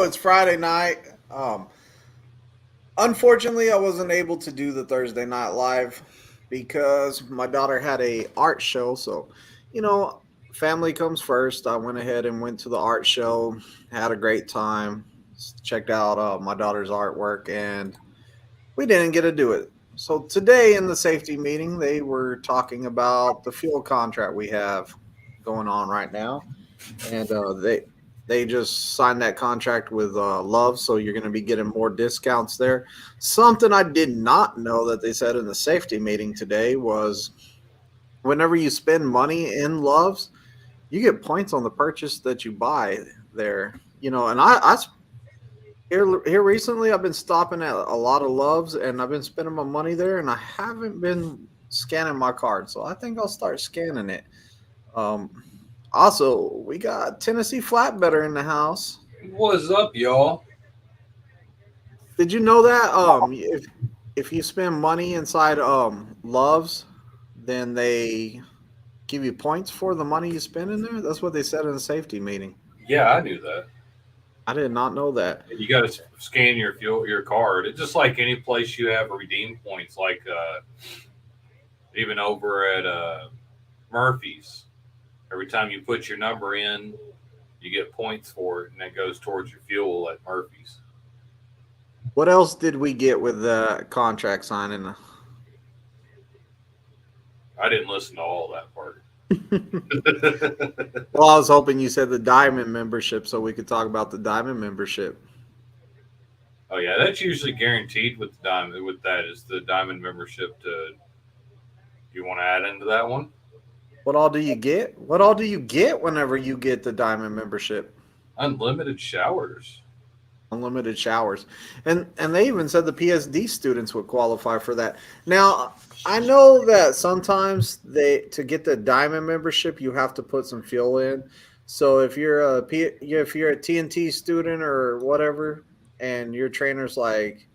know it's Friday night. Unfortunately, I wasn't able to do the Thursday night live because my daughter had a art show. So, you know, family comes first. I went ahead and went to the art show, had a great time, checked out my daughter's artwork, and we didn't get to do it. So today in the safety meeting, they were talking about the fuel contract we have going on right now, and they just signed that contract with Love, so you're going to be getting more discounts there. Something I did not know that they said in the safety meeting today was whenever you spend money in Love's, you get points on the purchase that you buy there. And here recently I've been stopping at a lot of Loves, and I've been spending my money there, and I haven't been scanning my card, so I think I'll start scanning it. Um, Also, we got Tennessee Flatbetter in the house. What's up, y'all? Did you know that if you spend money inside Loves, then they give you points for the money you spend in there? That's what they said in the safety meeting. Yeah, I knew that. I did not know that. You got to scan your card. It's just like any place you have redeem points, like even over at Murphy's. Every time you put your number in, you get points for it, and that goes towards your fuel at Murphy's. What else did we get with the contract signing? I didn't listen to all that part. Well, I was hoping you said the Diamond membership so we could talk about the Diamond membership. Oh yeah, that's usually guaranteed with the diamond. With that is the diamond membership. To you want to add into that one? What all do you get? What all do you get whenever you get the Diamond membership? Unlimited showers. Unlimited showers, and they even said the PSD students would qualify for that. Now, I know that sometimes they to get the Diamond membership, you have to put some fuel in. So if you're a TNT student or whatever, and your trainer's like,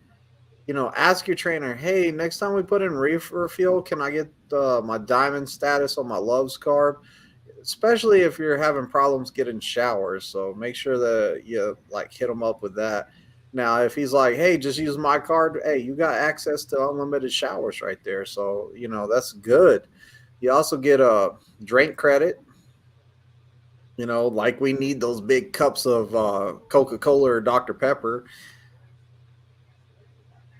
ask your trainer, hey, next time we put in reefer fuel, can I get my Diamond status on my Loves card? Especially if you're having problems getting showers. So make sure that you like hit them up with that. Now, if he's like, "Hey, just use my card," hey, you got access to unlimited showers right there. So that's good. You also get a drink credit. Like we need those big cups of Coca-Cola or Dr. Pepper.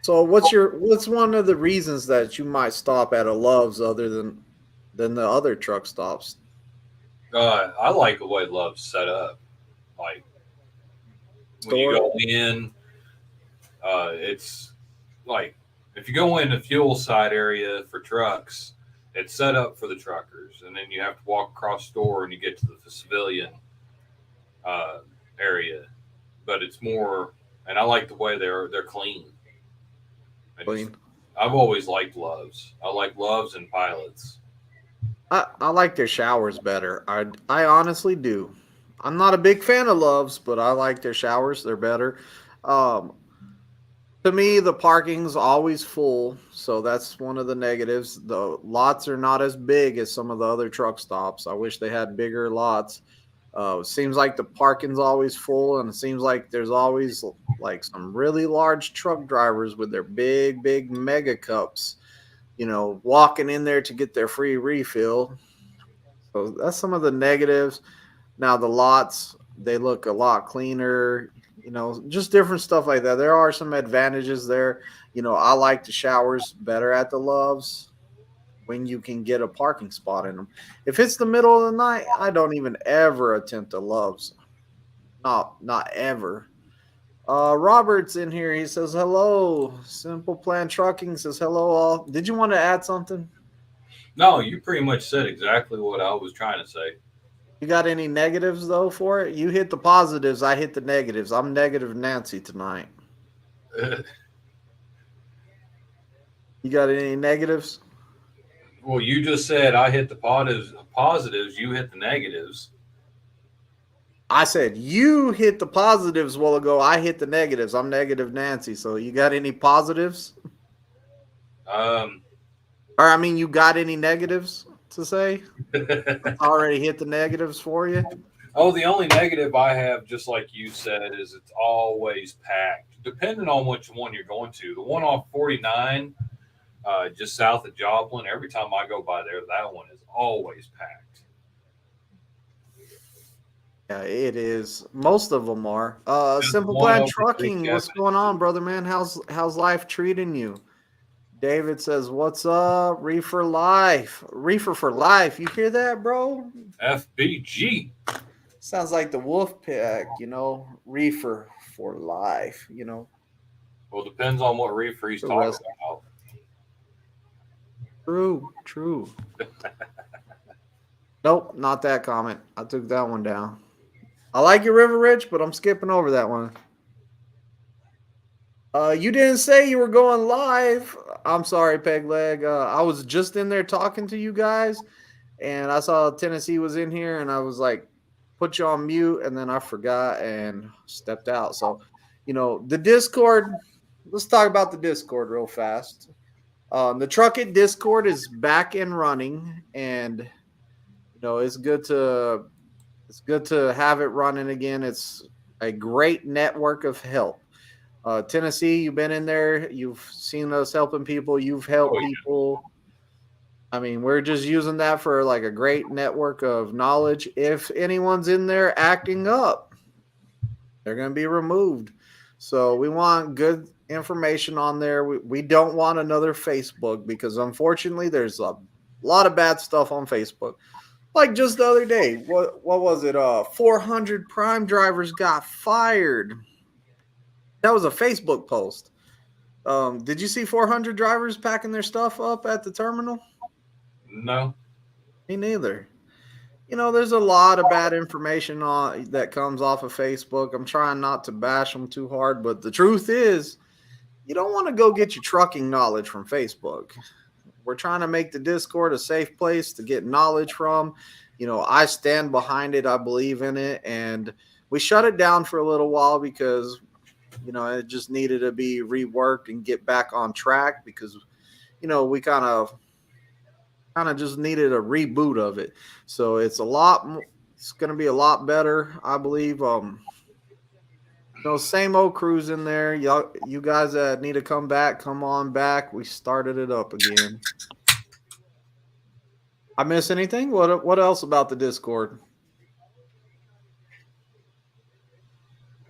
So what's one of the reasons that you might stop at a Love's other than the other truck stops? I like the way Love's set up. Like when you Store. go in, it's like if you go in the fuel side area for trucks, it's set up for the truckers, and then you have to walk across the store and you get to the civilian uh, area. But it's more, and I like the way they're clean. I just Clean. I've always liked Loves. I like Loves and Pilots. I like their showers better. I honestly do. I'm not a big fan of Loves, but I like their showers. They're better. Um, to me, the parking's always full, so that's one of the negatives. The lots are not as big as some of the other truck stops. I wish they had bigger lots. It seems like the parking's always full, and it seems like there's always like some really large truck drivers with their big, big mega cups, walking in there to get their free refill. So that's some of the negatives. Now the lots, they look a lot cleaner, just different stuff like that. There are some advantages there. I like the showers better at the Loves when you can get a parking spot in them. If it's the middle of the night, I don't even ever attempt the Loves. Not ever. Robert's in here. He says hello. Simple Plan Trucking says hello all. Did you want to add something? No, you pretty much said exactly what I was trying to say. You got any negatives though for it? You hit the positives, I hit the negatives. I'm negative Nancy tonight. You got any negatives? Well, you just said I hit the positives, you hit the negatives. I said you hit the positives a while ago. I hit the negatives. I'm negative Nancy. So you got any positives? Um, Or I mean, you got any negatives to say? I already hit the negatives for you. Oh, the only negative I have, just like you said, is it's always packed. Depending on which one you're going to. The one off 49, just south of Joplin, every time I go by there, that one is always packed. Yeah, it is. Most of them are. Got the Simple one Plan over Big Trucking. What's Cabin going on, too. brother man? How's life treating you? David says, "What's up, Reefer Life? Reefer for life. You hear that, bro? FBG. Sounds like the Wolf Pack. Reefer for life. Well, depends on what reefer he's The talking rest. about. True, true. Nope, not that comment. I took that one down. I like your River Rich, but I'm skipping over that one. You didn't say you were going live. I'm sorry, Peg Leg. I was just in there talking to you guys, and I saw Tennessee was in here, and I was like, put you on mute, and then I forgot and stepped out. So, the Discord. Let's talk about the Discord real fast. The Truck It Discord is back and running, and it's good to have it running again. It's a great network of help. Tennessee, you've been in there. You've seen us helping people. You've Oh helped yeah. people. I mean, we're just using that for like a great network of knowledge. If anyone's in there acting up, they're going to be removed. So we want good information on there. We don't want another Facebook because unfortunately, there's a lot of bad stuff on Facebook. Like just the other day, what was it? 400 Prime drivers got fired. That was a Facebook post. Did you see 400 drivers packing their stuff up at the terminal? No. Me neither. There's a lot of bad information that comes off of Facebook. I'm trying not to bash them too hard, but the truth is, you don't want to go get your trucking knowledge from Facebook. We're trying to make the Discord a safe place to get knowledge from. I stand behind it. I believe in it. And we shut it down for a little while because, it just needed to be reworked and get back on track because, we kind of just needed a reboot of it. So it's going to be a lot better, I believe. Same old crews in there. Y'all, you guys that need to come back, come on back. We started it up again. I miss anything? What else about the Discord?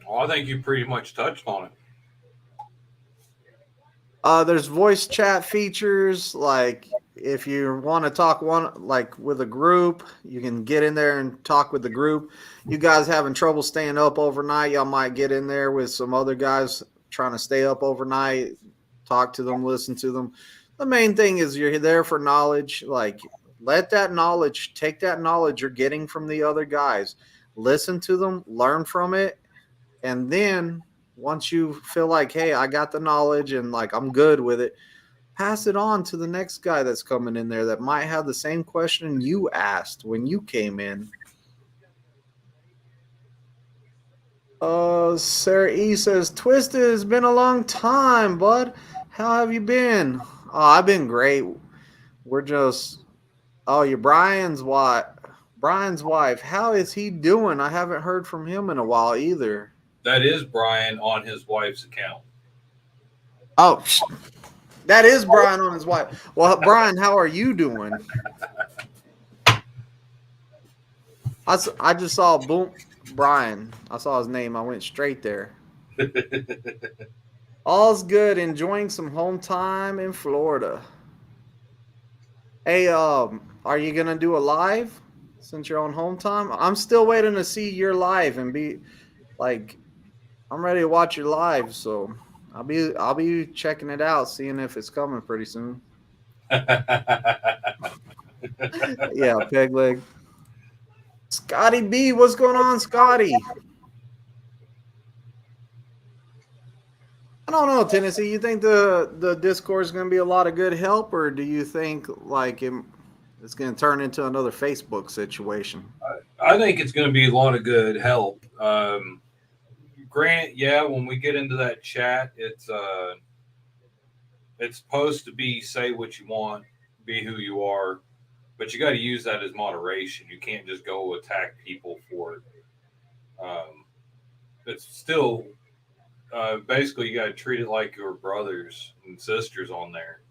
Well, I think you pretty much touched on it. There's voice chat features. Like if you want to talk with a group, you can get in there and talk with the group. You guys having trouble staying up overnight, y'all might get in there with some other guys trying to stay up overnight, talk to them, listen to them. The main thing is you're there for knowledge. Like take that knowledge you're getting from the other guys, listen to them, learn from it, and then once you feel like, hey, I got the knowledge and like I'm good with it, pass it on to the next guy that's coming in there that might have the same question you asked when you came in. Sarah E says, Twisted, it's been a long time, bud. How have you been? Oh, I've been great. We're just, oh, you're Brian's wife. Brian's wife. How is he doing? I haven't heard from him in a while either. That is Brian on his wife's account. Oh, that is Brian on his wife. Well, Brian, how are you doing? I just saw boom Brian. I saw his name. I went straight there. All's good. Enjoying some home time in Florida. Hey, are you gonna do a live since you're on home time? I'm still waiting to see your live and be like, I'm ready to watch your live. So I'll be checking it out, seeing if it's coming pretty soon. Yeah, peg leg. Scotty B, what's going on, Scotty? I don't know, Tennessee. You think the Discord is going to be a lot of good help, or do you think like it's going to turn into another Facebook situation? I think it's going to be a lot of good help. Grant, yeah, when we get into that chat, it's supposed to be say what you want, be who you are, but you got to use that as moderation. You can't just go attack people for it. Um, it's still basically you got to treat it like your brothers and sisters on there,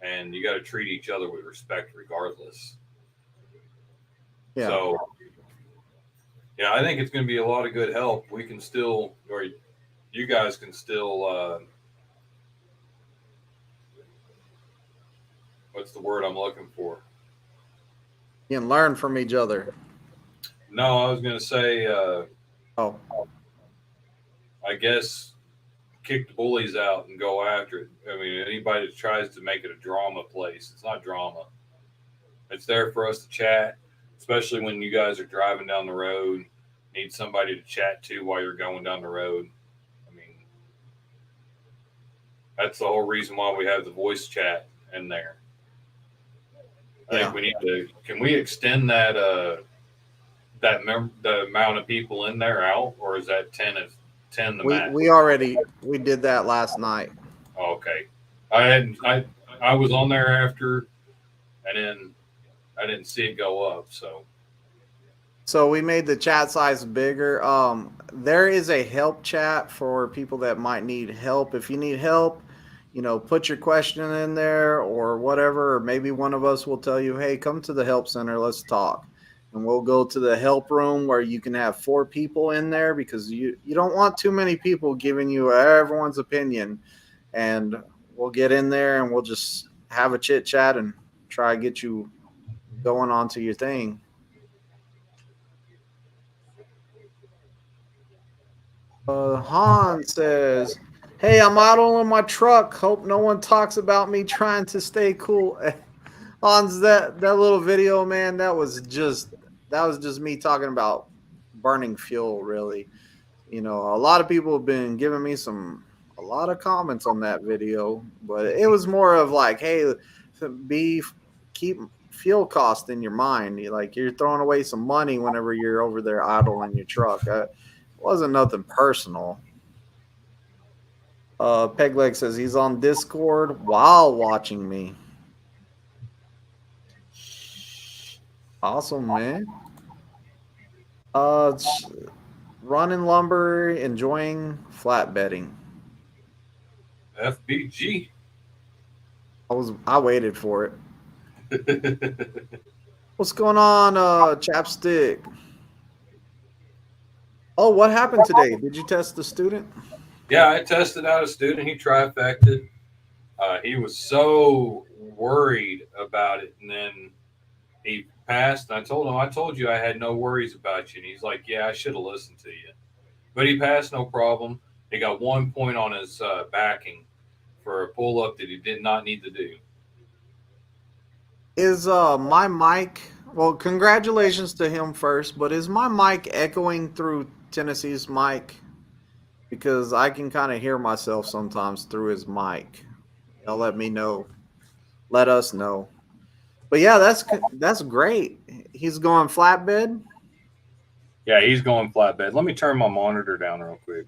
and you got to treat each other with respect regardless. Yeah. So yeah, I think it's going to be a lot of good help. We can still, or you guys can still, what's the word I'm looking for? You can learn from each other. No, I was going to say, Oh, I guess kick the bullies out and go after it. I mean, anybody that tries to make it a drama place, it's not drama. It's there for us to chat, especially when you guys are driving down the road. Need somebody to chat to while you're going down the road. I mean, that's the whole reason why we have the voice chat in there. I think yeah. we need to. Can we extend that the amount of people in there out, or is that 10 the max? We did that last night. Oh, okay, I was on there after, and then I didn't see it go up. So we made the chat size bigger. There is a help chat for people that might need help. If you need help, put your question in there or whatever. Or maybe one of us will tell you, hey, come to the help center. Let's talk. And we'll go to the help room where you can have 4 people in there because you don't want too many people giving you everyone's opinion. And we'll get in there and we'll just have a chit chat and try to get you going on to your thing. Han says, "Hey, I'm idling my truck. Hope no one talks about me trying to stay cool." Hans, that little video, man, that was just me talking about burning fuel. Really, a lot of people have been giving me a lot of comments on that video, but it was more of like, hey, be keep fuel cost in your mind. You're throwing away some money whenever you're over there idling your truck. Wasn't nothing personal. Pegleg says he's on Discord while watching me. Awesome, man. Running lumber, enjoying flatbedding. FBG. I waited for it. What's going on, Chapstick? Oh, what happened today? Did you test the student? Yeah, I tested out a student. He trifected. He was so worried about it, and then he passed. And I told you I had no worries about you. And he's like, yeah, I should have listened to you. But he passed, no problem. He got 1 point on his backing for a pull up that he did not need to do. Is my mic? Well, congratulations to him first. But is my mic echoing through Tennessee's mic? Because I can kind of hear myself sometimes through his mic. They'll let me know. Let us know. But yeah, that's great. He's going flatbed. Yeah, he's going flatbed. Let me turn my monitor down real quick.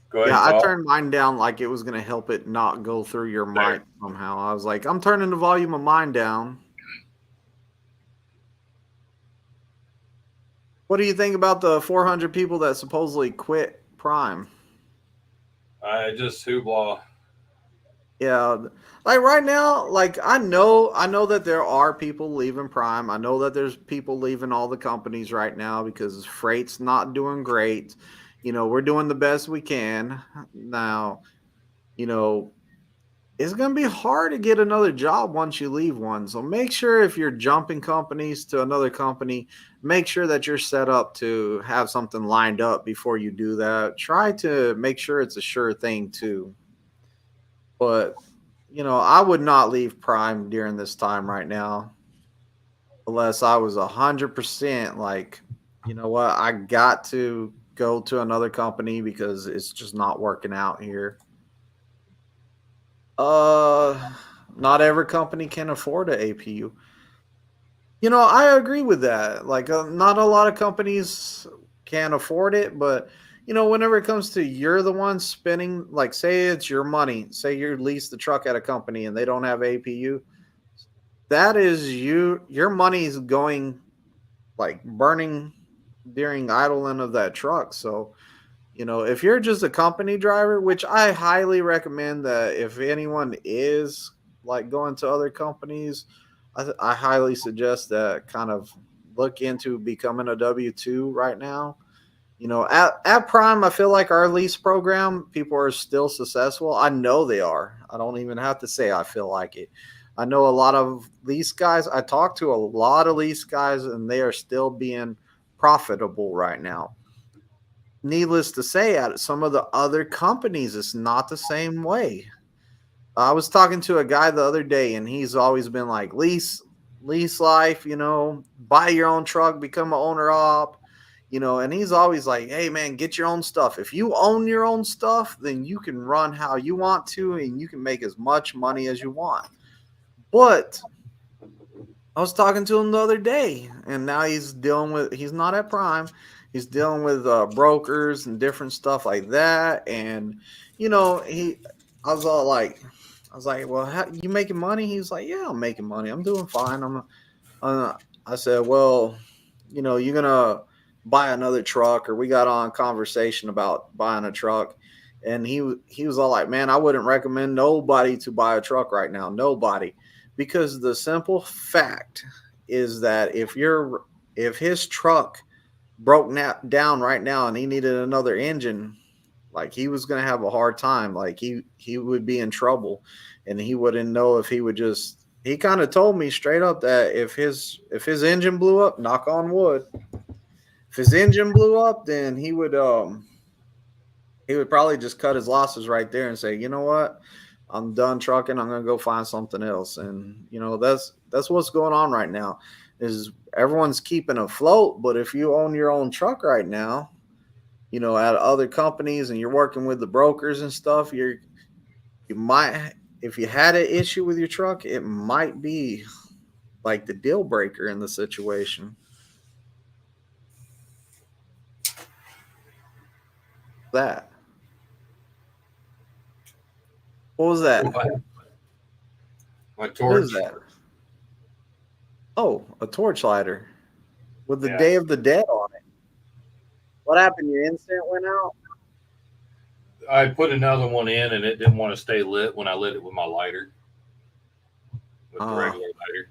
Go ahead. Yeah, I turned mine down like it was going to help it not go through your mic somehow. I was like, I'm turning the volume of mine down. What do you think about the 400 people that supposedly quit Prime? Just hoopla. Yeah, like right now, like I know that there are people leaving Prime. I know that there's people leaving all the companies right now because freight's not doing great. We're doing the best we can. Now, it's going to be hard to get another job once you leave one. So make sure if you're jumping companies to another company, make sure that you're set up to have something lined up before you do that. Try to make sure it's a sure thing too. But, I would not leave Prime during this time right now unless I was 100% like, you know what, I got to go to another company because it's just not working out here. Not every company can afford an APU. I agree with that. Like, not a lot of companies can afford it, but whenever it comes to you're the one spending, like, say it's your money, say you lease the truck at a company and they don't have APU, that is your money is going like burning during idling of that truck. So, if you're just a company driver, which I highly recommend that if anyone is like going to other companies, I highly suggest that kind of look into becoming a W 2 right now. At Prime, I feel like our lease program, people are still successful. I know they are. I don't even have to say I feel like it. I know a lot of lease guys. I talk to a lot of lease guys, and they are still being profitable right now. Needless to say, at some of the other companies, it's not the same way. I was talking to a guy the other day, and he's always been like lease life, buy your own truck, become an owner op, and he's always like, hey man, get your own stuff. If you own your own stuff, then you can run how you want to, and you can make as much money as you want. But I was talking to him the other day, and now he's not at Prime. He's dealing with brokers and different stuff like that. And, I was all like, well, you making money? He's like, yeah, I'm making money. I'm doing fine. I said, well, you're going to buy another truck, or we got on conversation about buying a truck. And he was all like, man, I wouldn't recommend nobody to buy a truck right now. Nobody. Because the simple fact is that if his truck broke down right now and he needed another engine, like he was going to have a hard time. Like he would be in trouble, and he wouldn't know if he would just. He kind of told me straight up that if his engine blew up, knock on wood, if his engine blew up, then he would probably just cut his losses right there and say, you know what, I'm done trucking. I'm gonna go find something else. And that's what's going on right now. Is everyone's keeping afloat, but if you own your own truck right now, at other companies and you're working with the brokers and stuff, you might, if you had an issue with your truck, it might be like the deal breaker in the situation. That what was that? What? My What is torch. that? Oh, a torch lighter with the Yeah. Day of the Dead on it. What happened? Your instant went out? I put another one in and it didn't want to stay lit when I lit it with my lighter, with the Uh, regular lighter.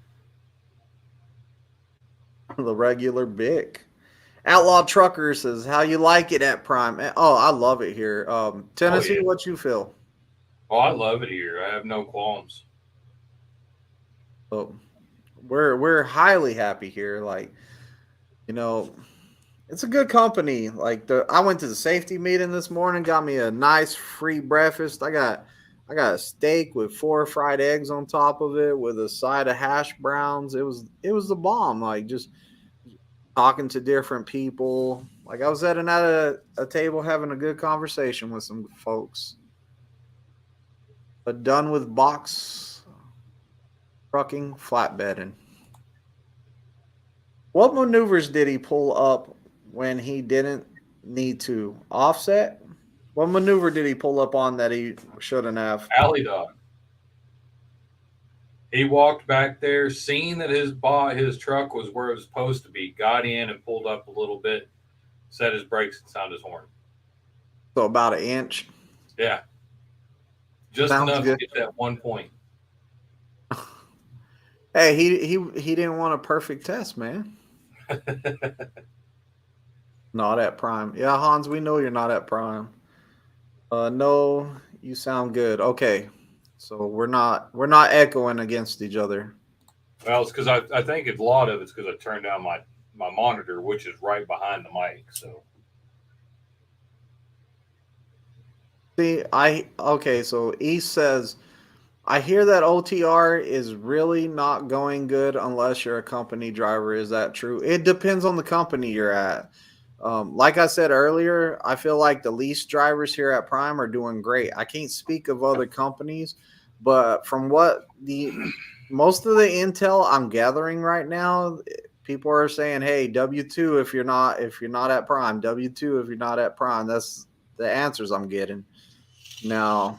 the regular Bic. Outlaw Trucker says, "How you like it at Prime?" Oh, I love it here. Oh Tennessee, yeah. what you feel? Oh, I love it here. I have no qualms. Oh, we're highly happy here. Like, you know, it's a good company. Like I went to the safety meeting this morning, got me a nice free breakfast. I got a steak with 4 fried eggs on top of it with a side of hash browns. It was the bomb. Like just talking to different people. Like I was sitting at a table having a good conversation with some folks. But done with box trucking, flatbedding. What maneuvers did he pull up when he didn't need to offset? What maneuver did he pull up on that he shouldn't have? Alley dog. He walked back there, seen that his truck was where it was supposed to be, got in and pulled up a little bit, set his brakes and sounded his horn. So about an inch. Yeah, just Sounds enough to good. get that 1 point. Hey, he didn't want a perfect test, man. Not at prime. Yeah, Hans, we know you're not at prime. No, you sound good. Okay. So we're not echoing against each other. Well, it's because I think a lot of it's because I turned down my monitor, which is right behind the mic. So See, okay, so East says I hear that OTR is really not going good unless you're a company driver. Is that true? It depends on the company you're at. Like I said earlier, I feel like the lease drivers here at Prime are doing great. I can't speak of other companies, but from what the most of the intel I'm gathering right now, people are saying, "Hey, W-2 if you're not at Prime, W-2 if you're not at Prime." That's the answers I'm getting. Now,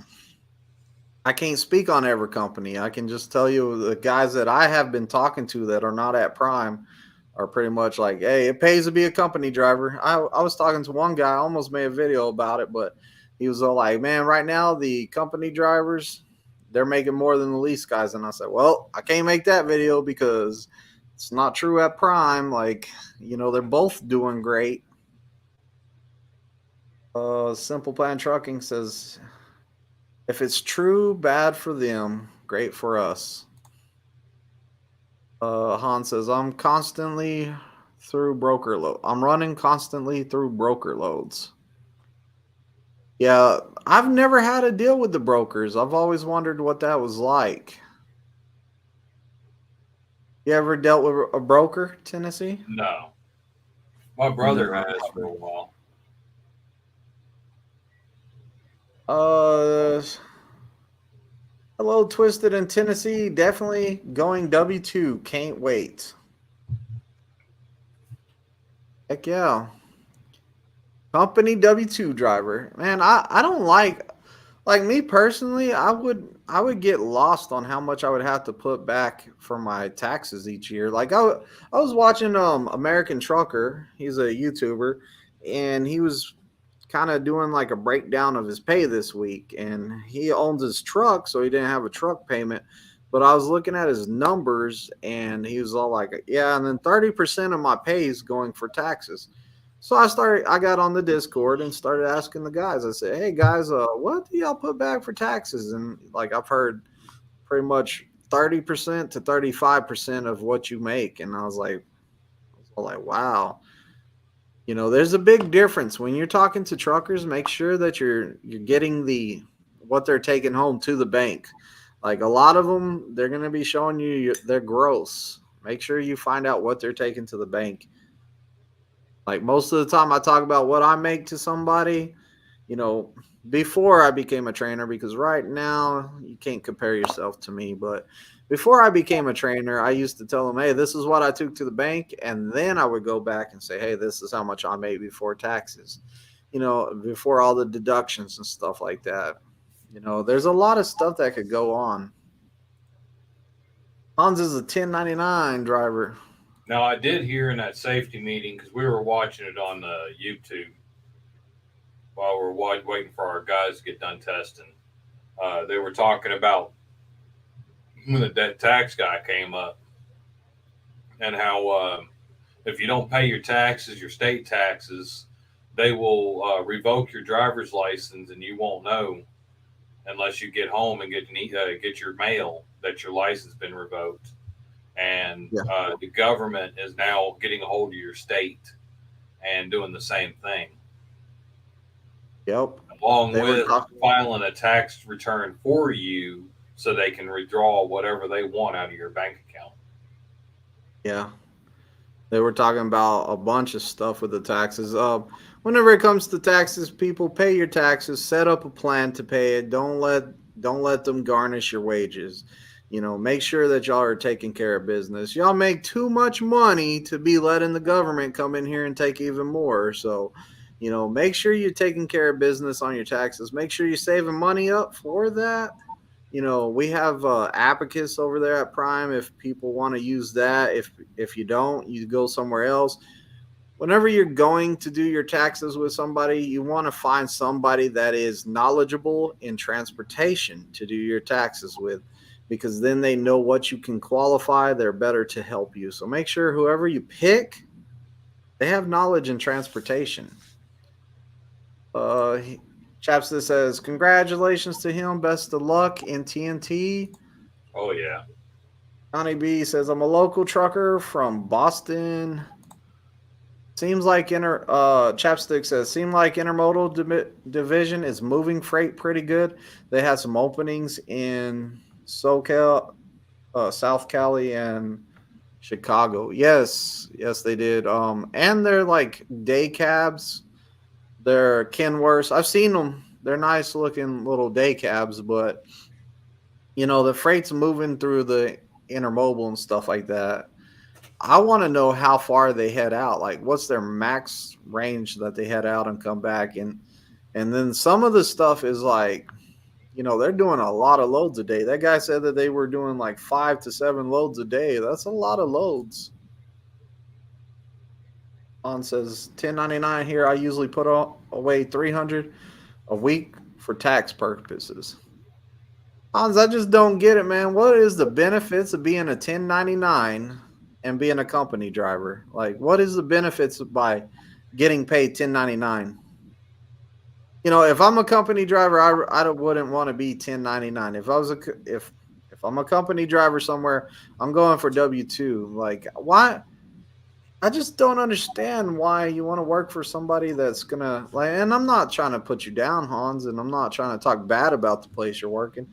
I can't speak on every company. I can just tell you the guys that I have been talking to that are not at Prime. are pretty much like, hey, it pays to be a company driver. I was talking to one guy, I almost made a video about it, but he was all like, man, right now the company drivers, they're making more than the lease guys. And I said, well, I can't make that video because it's not true at Prime. Like, they're both doing great. Simple Plan Trucking says, if it's true, bad for them, great for us. Han says, I'm running constantly through broker loads. Yeah, I've never had a deal with the brokers. I've always wondered what that was like. You ever dealt with a broker, Tennessee? No. My brother has for a while. Hello, Twisted in Tennessee. Definitely going W2. Can't wait. Heck yeah. Company W2 driver. Man, I don't like me personally, I would get lost on how much I would have to put back for my taxes each year. Like I was watching American Trucker. He's a YouTuber, and he was kind of doing like a breakdown of his pay this week, and he owns his truck, so he didn't have a truck payment. But I was looking at his numbers, and he was all like, yeah, and then 30% of my pay is going for taxes. So I got on the Discord and started asking the guys. I said, hey guys, what do y'all put back for taxes? And like, I've heard pretty much 30% to 35% of what you make. And I was like, wow. There's a big difference when you're talking to truckers. Make sure that you're getting what they're taking home to the bank. Like a lot of them, they're going to be showing you their gross. Make sure you find out what they're taking to the bank. Like most of the time I talk about what I make to somebody, before I became a trainer, because right now you can't compare yourself to me. But before I became a trainer, I used to tell them, hey, this is what I took to the bank. And then I would go back and say, hey, this is how much I made before taxes, before all the deductions and stuff like that. There's a lot of stuff that could go on. Hans is a 1099 driver. Now, I did hear in that safety meeting, because we were watching it on YouTube while we were waiting for our guys to get done testing. They were talking about when that tax guy came up and how if you don't pay your taxes, your state taxes, they will revoke your driver's license, and you won't know unless you get home and get your mail that your license has been revoked. And the government is now getting a hold of your state and doing the same thing. Yep. Along with filing a tax return for you so they can withdraw whatever they want out of your bank account. Yeah. They were talking about a bunch of stuff with the taxes. Whenever it comes to taxes, people, pay your taxes, set up a plan to pay it. Don't let them garnish your wages. Make sure that y'all are taking care of business. Y'all make too much money to be letting the government come in here and take even more. So, make sure you're taking care of business on your taxes. Make sure you're saving money up for that. We have Abacus over there at Prime. If people want to use that, if you don't, you go somewhere else. Whenever you're going to do your taxes with somebody, you want to find somebody that is knowledgeable in transportation to do your taxes with, because then they know what you can qualify. They're better to help you. So make sure whoever you pick, they have knowledge in transportation. Chapstick says, congratulations to him. Best of luck in TNT. Oh, yeah. Johnny B says, I'm a local trucker from Boston. Seems like Chapstick says, seems like intermodal division is moving freight pretty good. They had some openings in SoCal, South Cali, and Chicago. Yes, they did. And they're like day cabs. They're Kenworths. I've seen them. They're nice looking little day cabs, but the freight's moving through the intermodal and stuff like that. I want to know how far they head out. Like, what's their max range that they head out and come back? And then some of the stuff is like, they're doing a lot of loads a day. That guy said that they were doing like 5 to 7 loads a day. That's a lot of loads. On says 1099 here. I usually put away 300 a week for tax purposes. Hans, I just don't get it, man. What is the benefits of being a 1099 and being a company driver? Like, what is the benefits by getting paid 1099? You know, if I'm a company driver, I wouldn't want to be 1099. If I'm a company driver somewhere, I'm going for W-2. Like, why? I just don't understand why you want to work for somebody that's gonna like. And I'm not trying to put you down, Hans, and I'm not trying to talk bad about the place you're working.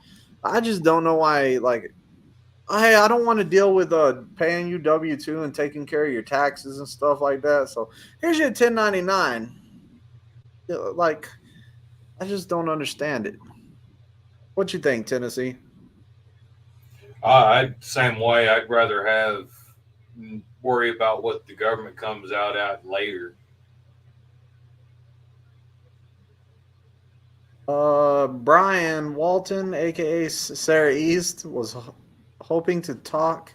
I just don't know why. Like, hey, I don't want to deal with paying you W-2 and taking care of your taxes and stuff like that. So here's your 1099. Like, I just don't understand it. What you think, Tennessee? I same way. I'd rather have worry about what the government comes out at later. Brian Walton, aka Sarah East, was hoping to talk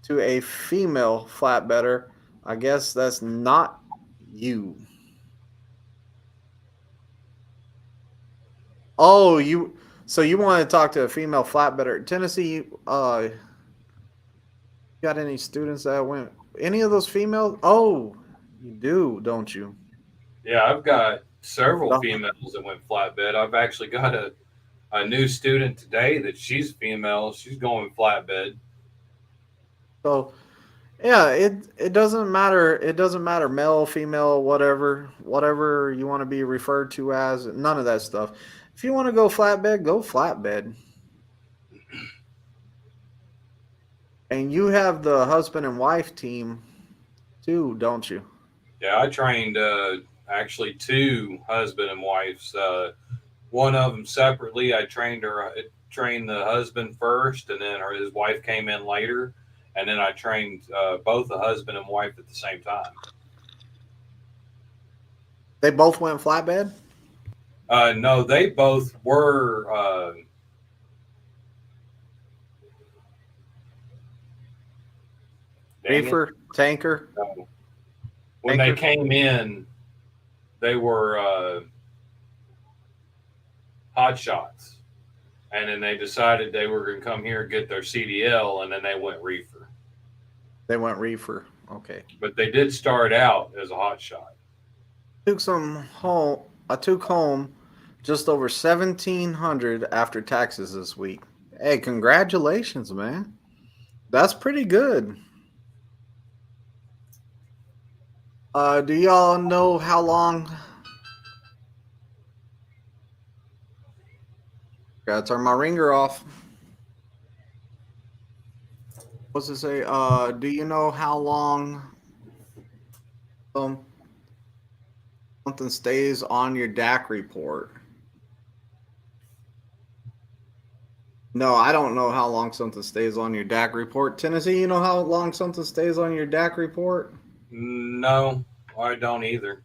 to a female flatbedder. I guess that's not you. Oh, you. So you want to talk to a female flatbedder? Tennessee, got any students that went? Any of those females? Oh, you do, don't you? Yeah, I've got several No. females that went flatbed. I've actually got a new student today that she's female. She's going flatbed. So yeah, it doesn't matter. It doesn't matter, male, female, whatever you want to be referred to as. None of that stuff. If you want to go flatbed, go flatbed. And you have the husband and wife team too, don't you? Yeah, I trained actually two husband and wives. One of them separately. I trained the husband first, and then his wife came in later, and then I trained both the husband and wife at the same time. They both went flatbed. No, they both were. Dang it. Reefer, tanker, No. When they tanker. came in, they were hot shots, and then they decided they were going to come here and get their CDL, and then they went reefer. They went reefer. Okay. But they did start out as a hot shot. I took home just over 1,700 after taxes this week. Hey, congratulations, man. That's pretty good. Do y'all know how long? Gotta turn my ringer off. What's it say? Do you know how long something stays on your DAC report? No, I don't know how long something stays on your DAC report. Tennessee, you know how long something stays on your DAC report? No, I don't either.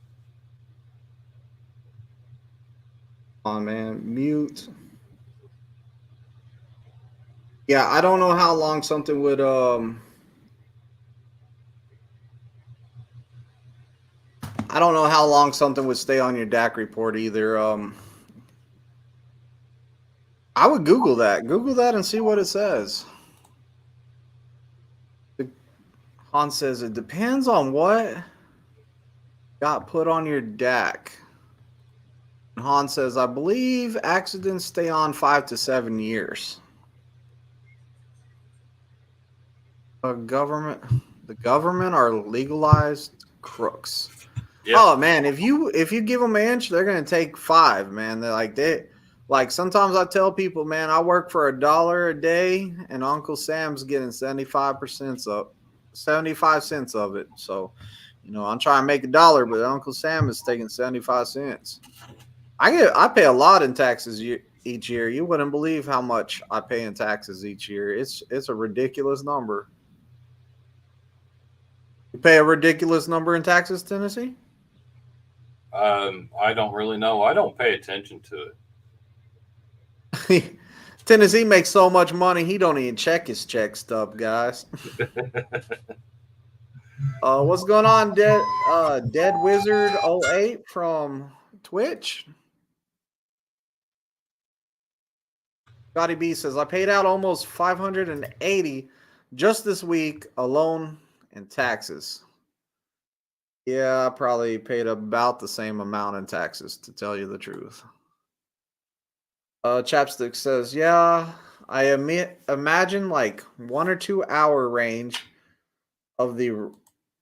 Oh man, mute. Yeah, I don't know how long something would I don't know how long something would stay on your DAC report either. I would Google that. Google that and see what it says. Han says it depends on what got put on your DAC. Han says, I believe accidents stay on 5 to 7 years. The government are legalized crooks. Yep. Oh man, if you give them an inch, they're gonna take 5, man. Like sometimes I tell people, man, I work for $1 a day, and Uncle Sam's getting 75% up, 75 cents of it. So, you know, I'm trying to make $1, but Uncle Sam is taking 75 cents. I pay a lot in taxes each year. You wouldn't believe how much I pay in taxes each year. It's a ridiculous number. You pay a ridiculous number in taxes, Tennessee? I don't really know. I don't pay attention to Tennessee makes so much money he don't even check his check stub, guys. it. What's going on, Dead Wizard 08 from Twitch? Scotty B says I paid out almost 580 just this week alone in taxes. Yeah, I probably paid about the same amount in taxes, to tell you the truth. Chapstick says, yeah, I imagine like 1 or 2 hour range of the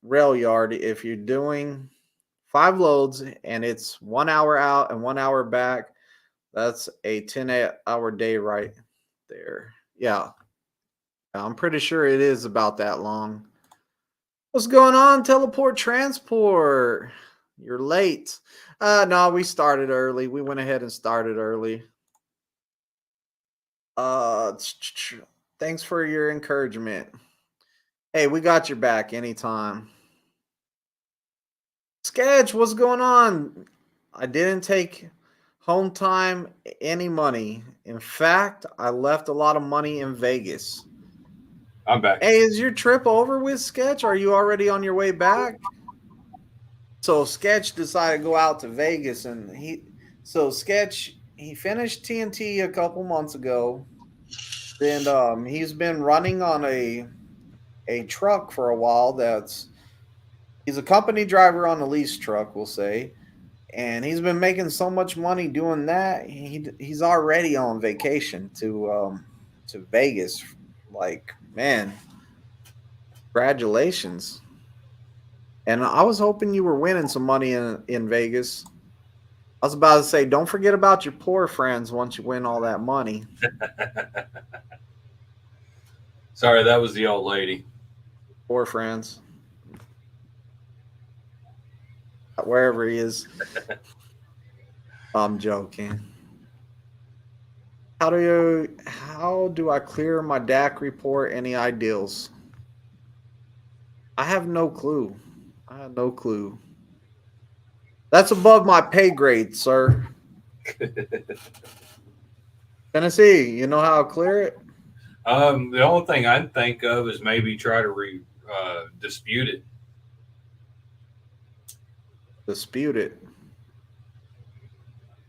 rail yard if you're doing 5 loads and it's 1 hour out and 1 hour back. That's a 10-hour day right there. Yeah, I'm pretty sure it is about that long. What's going on, Teleport Transport? You're late. No, we started early. We went ahead and started early. Thanks for your encouragement. Hey, we got your back anytime. Sketch, what's going on? I didn't take home time any money. In fact, I left a lot of money in Vegas. I'm back. Hey, is your trip over with, Sketch? Are you already on your way back? So Sketch decided to go out to Vegas, and Sketch finished TNT a couple months ago. Then he's been running on a truck for a while. He's a company driver on a lease truck, we'll say, and he's been making so much money doing that. He's already on vacation to Vegas. Like, man, congratulations. And I was hoping you were winning some money in Vegas. I was about to say, don't forget about your poor friends once you win all that money. Sorry, that was the old lady. Poor friends. Wherever he is. I'm joking. How do I clear my DAC report? Any ideals? I have no clue. I have no clue. That's above my pay grade, sir. Tennessee, you know how to clear it? The only thing I'd think of is maybe try to dispute it. Dispute it.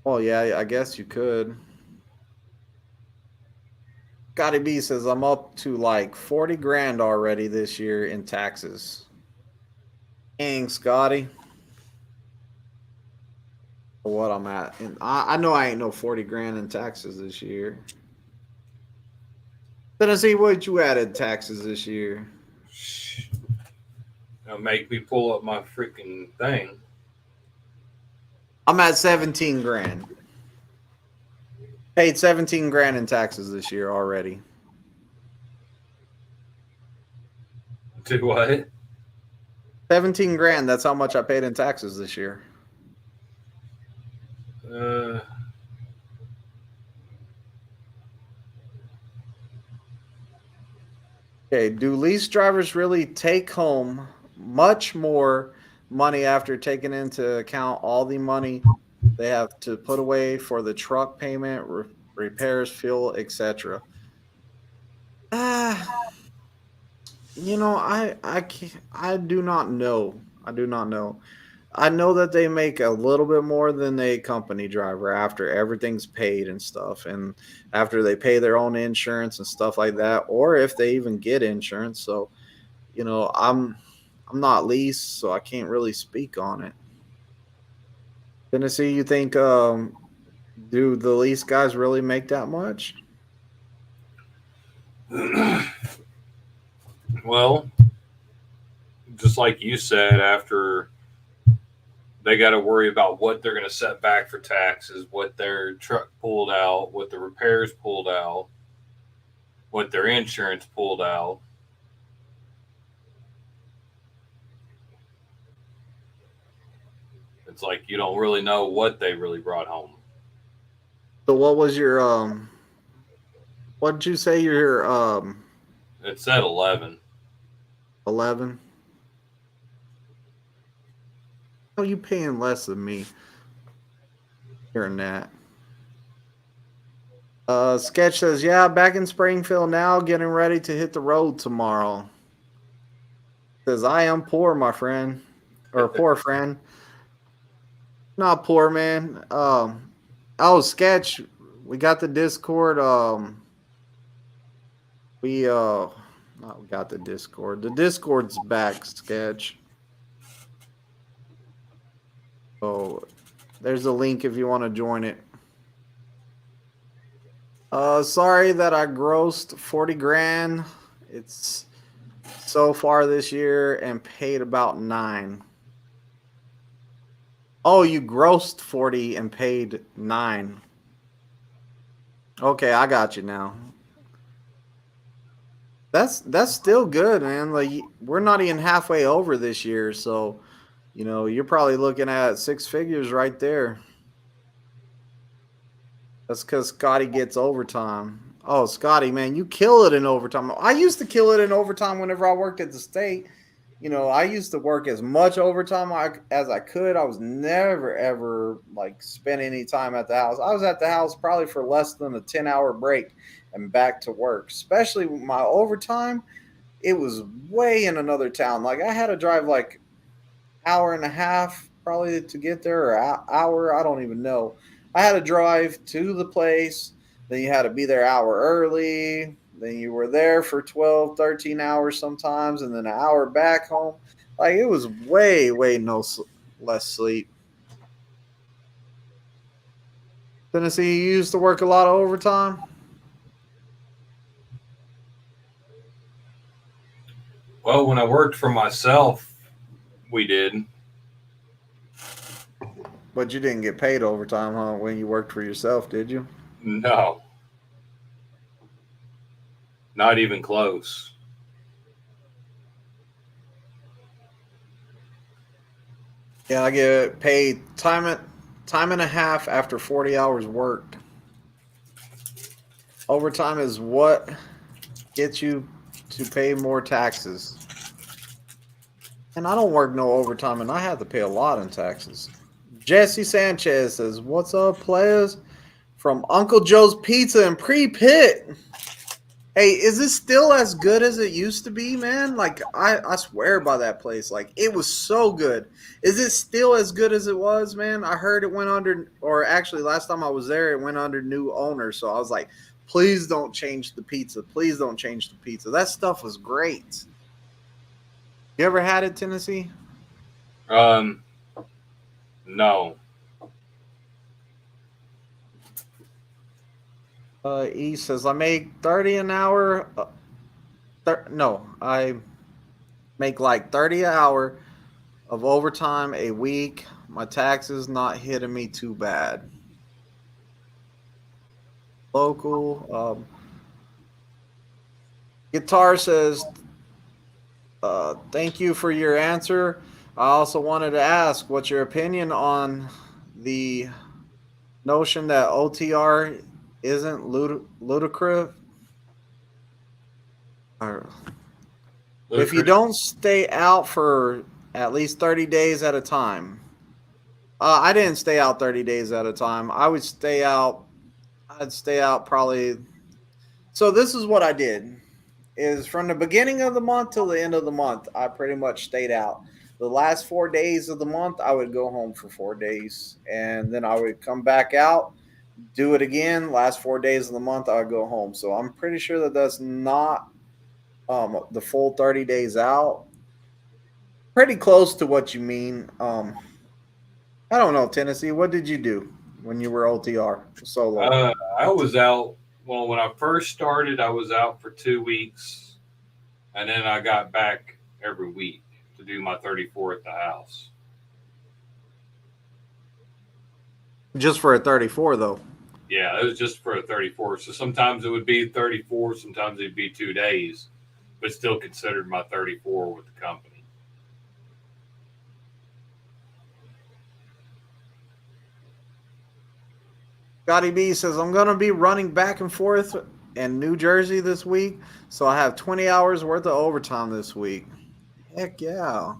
Oh, yeah, I guess you could. Scotty B says I'm up to like 40 grand already this year in taxes. Dang, Scotty. For what I'm at. And I know I ain't no 40 grand in taxes this year. Tennessee, what you added taxes this year? Make me pull up my freaking thing. I'm at 17 grand. Paid 17 grand in taxes this year already. To what? 17 grand. That's how much I paid in taxes this year. Okay, do lease drivers really take home much more money after taking into account all the money they have to put away for the truck payment, repairs, fuel, etc.? I do not know. I do not know. I know that they make a little bit more than a company driver after everything's paid and stuff, and after they pay their own insurance and stuff like that, or if they even get insurance. So, I'm not leased, so I can't really speak on it. Tennessee, you think do the lease guys really make that much? Well, just like you said, after they got to worry about what they're going to set back for taxes, what their truck pulled out, what the repairs pulled out, what their insurance pulled out. It's like you don't really know what they really brought home. So what was your what did you say your It said 11. 11? Oh, you paying less than me. Hearing that. Sketch says, yeah, back in Springfield now, getting ready to hit the road tomorrow. Says I am poor, my friend, or poor friend. Not poor, man. Oh, sketch. We got the Discord. We not we got the Discord. The Discord's back, sketch. So there's a link if you want to join it. Sorry that I grossed 40 grand. It's so far this year and paid about 9. Oh, you grossed 40 and paid 9. Okay, I got you now. That's still good, man. Like we're not even halfway over this year, so you're probably looking at 6 figures right there. That's because Scotty gets overtime. Oh, Scotty, man, you kill it in overtime. I used to kill it in overtime whenever I worked at the state. I used to work as much overtime as I could. I was never ever like spend any time at the house. I was at the house probably for less than a 10-hour break and back to work. Especially my overtime, it was way in another town. Like I had to drive like hour and a half probably to get there, or hour. I don't even know. I had to drive to the place. Then you had to be there an hour early. Then you were there for 12, 13 hours sometimes, and then an hour back home. Like it was way, way less sleep. Tennessee, you used to work a lot of overtime? Well, when I worked for myself, we did. But you didn't get paid overtime, huh, when you worked for yourself, did you? No, not even close. Yeah, I get paid time and a half after 40 hours worked. Overtime is what gets you to pay more taxes. And I don't work no overtime, and I have to pay a lot in taxes. Jesse Sanchez says, "What's up, players?" From Uncle Joe's Pizza in Pre-Pit. Hey, is it still as good as it used to be, man? Like, I swear by that place. Like, it was so good. Is it still as good as it was, man? I heard it went under, or actually, last time I was there, it went under new owner. So I was like, please don't change the pizza. Please don't change the pizza. That stuff was great. You ever had it, Tennessee? No. E says, I make 30 an hour. No, I make like 30 an hour of overtime a week. My taxes not hitting me too bad. Local. Guitar says, thank you for your answer. I also wanted to ask what's your opinion on the notion that OTR isn't ludicrous? If you don't stay out for at least 30 days at a time. I didn't stay out 30 days at a time. I'd stay out probably. So this is what I did. Is from the beginning of the month till the end of the month, I pretty much stayed out. The last 4 days of the month, I would go home for 4 days, and then I would come back out, do it again. Last 4 days of the month, I would go home. So I'm pretty sure that that's not the full 30 days out. Pretty close to what you mean. I don't know, Tennessee. What did you do when you were OTR solo? I was out. Well, when I first started, I was out for 2 weeks, and then I got back every week to do my 34 at the house. Just for a 34, though. Yeah, it was just for a 34. So sometimes it would be 34, sometimes it'd be 2 days, but still considered my 34 with the company. Scotty B says, I'm going to be running back and forth in New Jersey this week, so I have 20 hours worth of overtime this week. Heck yeah.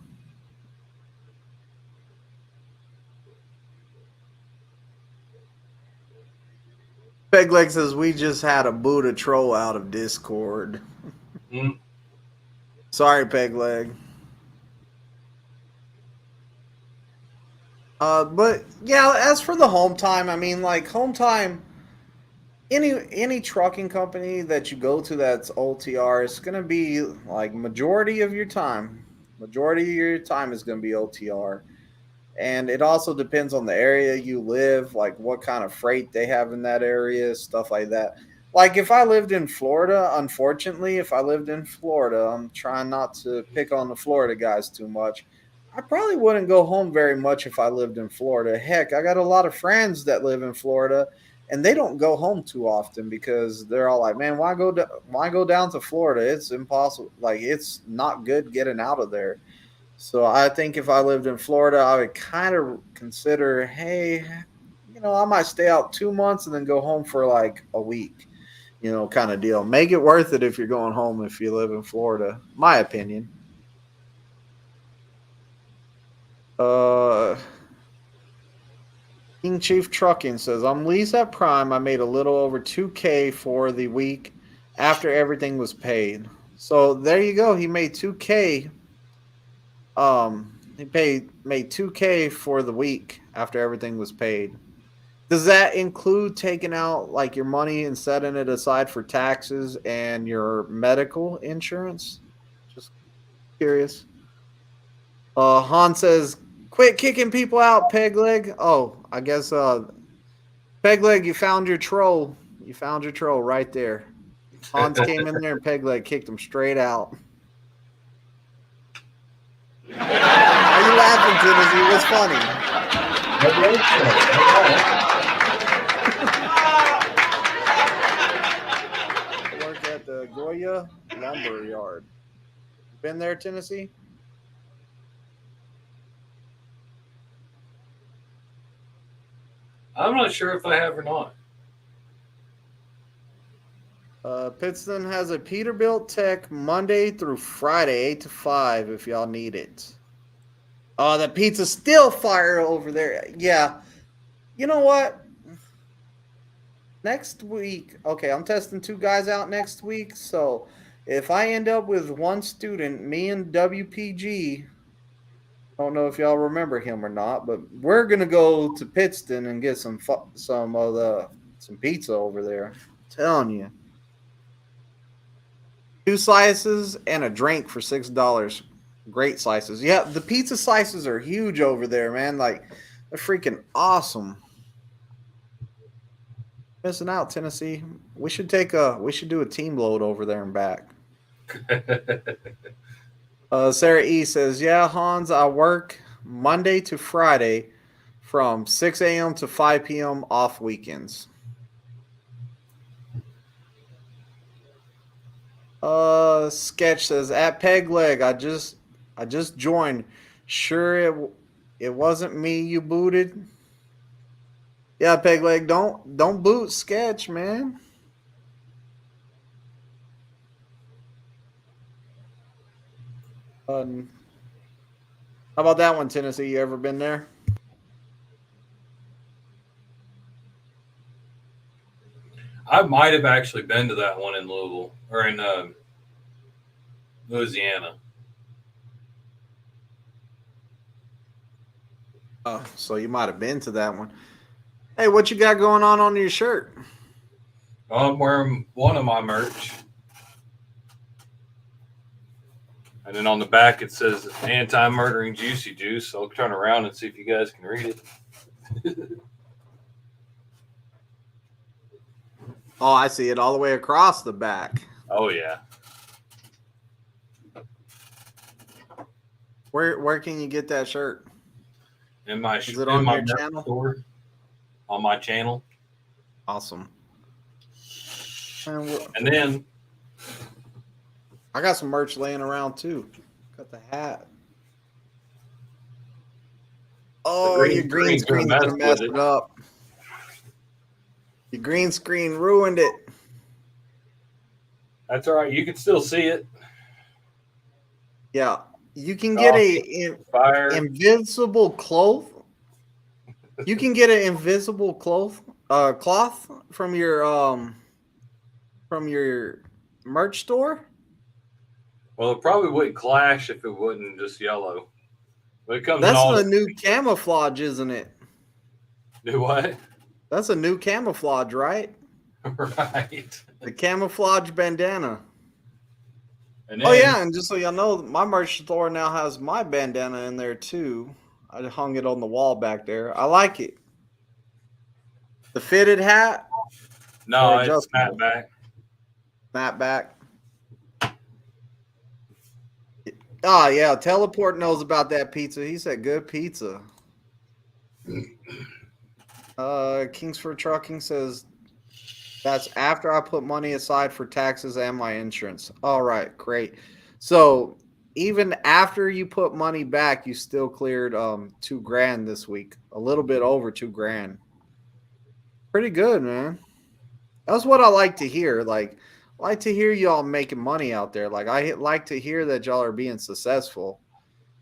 Pegleg says, we just had a Buddha troll out of Discord. Mm. Sorry, Pegleg. But yeah, as for the home time, I mean, like home time, any trucking company that you go to that's OTR is gonna be like majority of your time. Majority of your time is gonna be OTR. And it also depends on the area you live, like what kind of freight they have in that area, stuff like that. Like if I lived in Florida, unfortunately, if I lived in Florida, I'm trying not to pick on the Florida guys too much. I probably wouldn't go home very much if I lived in Florida. Heck, I got a lot of friends that live in Florida and they don't go home too often because they're all like, "Man, why go down to Florida? It's impossible. Like it's not good getting out of there." So I think if I lived in Florida, I would kind of consider, hey, I might stay out 2 months and then go home for like a week, kind of deal. Make it worth it if you're going home if you live in Florida. My opinion. Uh, King Chief Trucking says, I'm leased at Prime. I made a little over 2K for the week after everything was paid. So there you go. He made 2K. He made 2K for the week after everything was paid. Does that include taking out like your money and setting it aside for taxes and your medical insurance? Just curious. Han says, "Quit kicking people out, Pegleg." Oh, I guess Pegleg, you found your troll. You found your troll right there. Hans came in there and Pegleg kicked him straight out. Why are you laughing, Tennessee? It was funny. I work at the Goya Lumber Yard. Been there, Tennessee? I'm not sure if I have or not. Pittston has a Peterbilt Tech Monday through Friday, 8 to 5 if y'all need it. Oh, the pizza's still fire over there. Yeah. You know what? Next week, okay, I'm testing 2 guys out next week. So if I end up with one student, me and WPG, I don't know if y'all remember him or not, but we're gonna go to Pittston and get some pizza over there. I'm telling you. 2 slices and a drink for $6. Great slices. Yeah, the pizza slices are huge over there, man. Like they're freaking awesome. Missing out, Tennessee. We should do a team load over there and back. Sarah E says, "Yeah, Hans, I work Monday to Friday from 6 a.m. to 5 p.m. off weekends." Sketch says, "At Peg Leg, I just joined. Sure, it wasn't me you booted." Yeah, Peg Leg, don't boot Sketch, man. How about that one, Tennessee? You ever been there? I might have actually been to that one in Louisville or in Louisiana. Oh, so you might have been to that one. Hey, what you got going on your shirt? I'm wearing one of my merch. And then on the back it says anti-murdering juicy juice. I'll turn around and see if you guys can read it. Oh, I see it all the way across the back. Oh yeah. Where can you get that shirt? Is it on your channel? Store, on my channel. Awesome. And then I got some merch laying around too. Got the hat. Oh, your green screen messed it up. Your green screen ruined it. That's all right. You can still see it. Yeah. You can get invisible cloth. You can get an invisible cloth from your merch store. Well, it probably wouldn't clash if it wasn't just yellow. But it comes in That's all a new camouflage, isn't it? do what? That's a new camouflage, right? Right. The camouflage bandana. And Oh then yeah, and just so y'all know, my merch store now has my bandana in there too. I hung it on the wall back there. I like it. The fitted hat or no, it's adjustable snapback. snapback. Oh yeah, Teleport knows about that pizza. He said good pizza. Kingsford Trucking says that's after I put money aside for taxes and my insurance. All right, great. So even after you put money back, you still cleared $2,000 this week. A little bit over $2,000. Pretty good, man. That's what I like to hear. Like, I like to hear y'all making money out there. Like, I like to hear that y'all are being successful.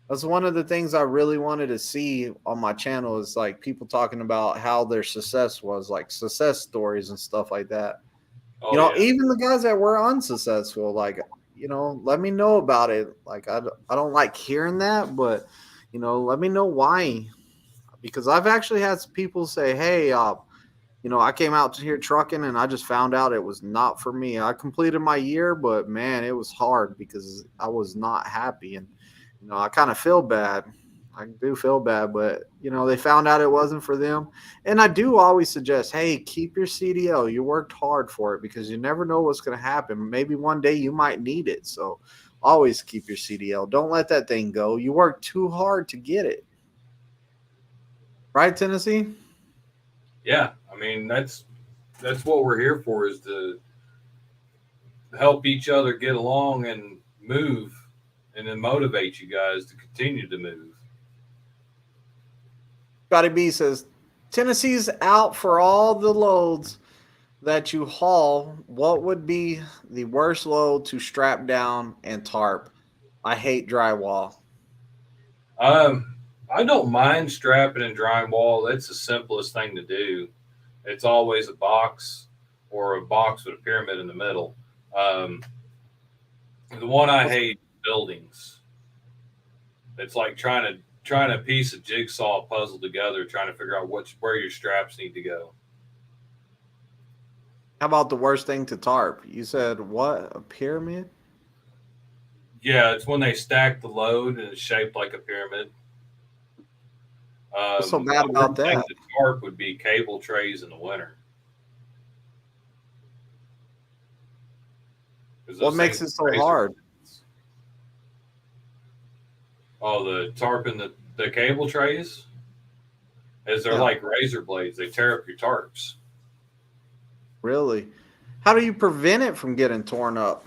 That's one of the things I really wanted to see on my channel is like people talking about how their success was, like success stories and stuff like that. Oh yeah. Even the guys that were unsuccessful, like, let me know about it. Like, I don't like hearing that, but, let me know why. Because I've actually had some people say, hey, I came out here trucking and I just found out it was not for me. I completed my year, but man, it was hard because I was not happy. And, I kind of feel bad. I do feel bad, but, they found out it wasn't for them. And I do always suggest, hey, keep your CDL. You worked hard for it because you never know what's going to happen. Maybe one day you might need it. So always keep your CDL. Don't let that thing go. You worked too hard to get it. Right, Tennessee? Yeah. I mean, that's what we're here for, is to help each other get along and move, and then motivate you guys to continue to move. Scotty B says Tennessee's out for all the loads that you haul. What would be the worst load to strap down and tarp? I hate drywall. Um, I don't mind strapping and drying wall. That's the simplest thing to do. It's always a box, or a box with a pyramid in the middle. Um, the one I hate is buildings. It's like trying to piece a jigsaw puzzle together, trying to figure out where your straps need to go. How about the worst thing to tarp? You said what? A pyramid? Yeah, it's when they stack the load and it's shaped like a pyramid. What's so bad My about worst thing that? to tarp would be cable trays in the winter, because What those makes things it are so razor. hard? Oh, the tarp and the cable trays, as they're Yeah, like razor blades. They tear up your tarps. really. How do you prevent it from getting torn up?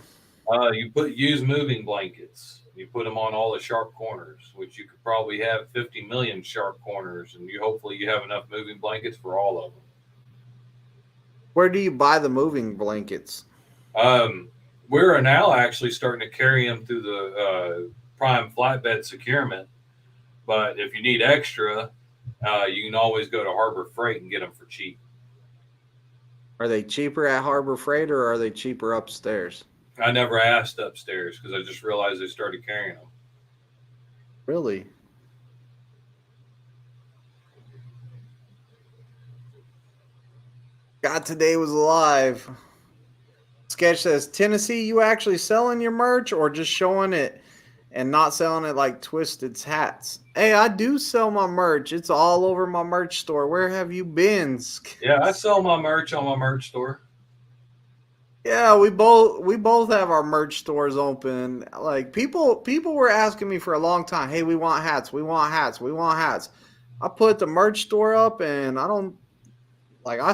You use moving blankets. You put them on all the sharp corners, which you could probably have 50 million sharp corners, and hopefully you have enough moving blankets for all of them. Where do you buy the moving blankets? We're now actually starting to carry them through the Prime Flatbed Securement, but if you need extra, you can always go to Harbor Freight and get them for cheap. Are they cheaper at Harbor Freight or are they cheaper upstairs? I never asked upstairs because I just realized they started carrying them. Really? God today was alive. Sketch says, Tennessee, you actually selling your merch or just showing it and not selling it like Twisted's hats? Hey, I do sell my merch. It's all over my merch store. Where have you been? Yeah, I sell my merch on my merch store. Yeah, we both have our merch stores open. Like people were asking me for a long time, "Hey, we want hats. We want hats. We want hats." I put the merch store up and I don't like I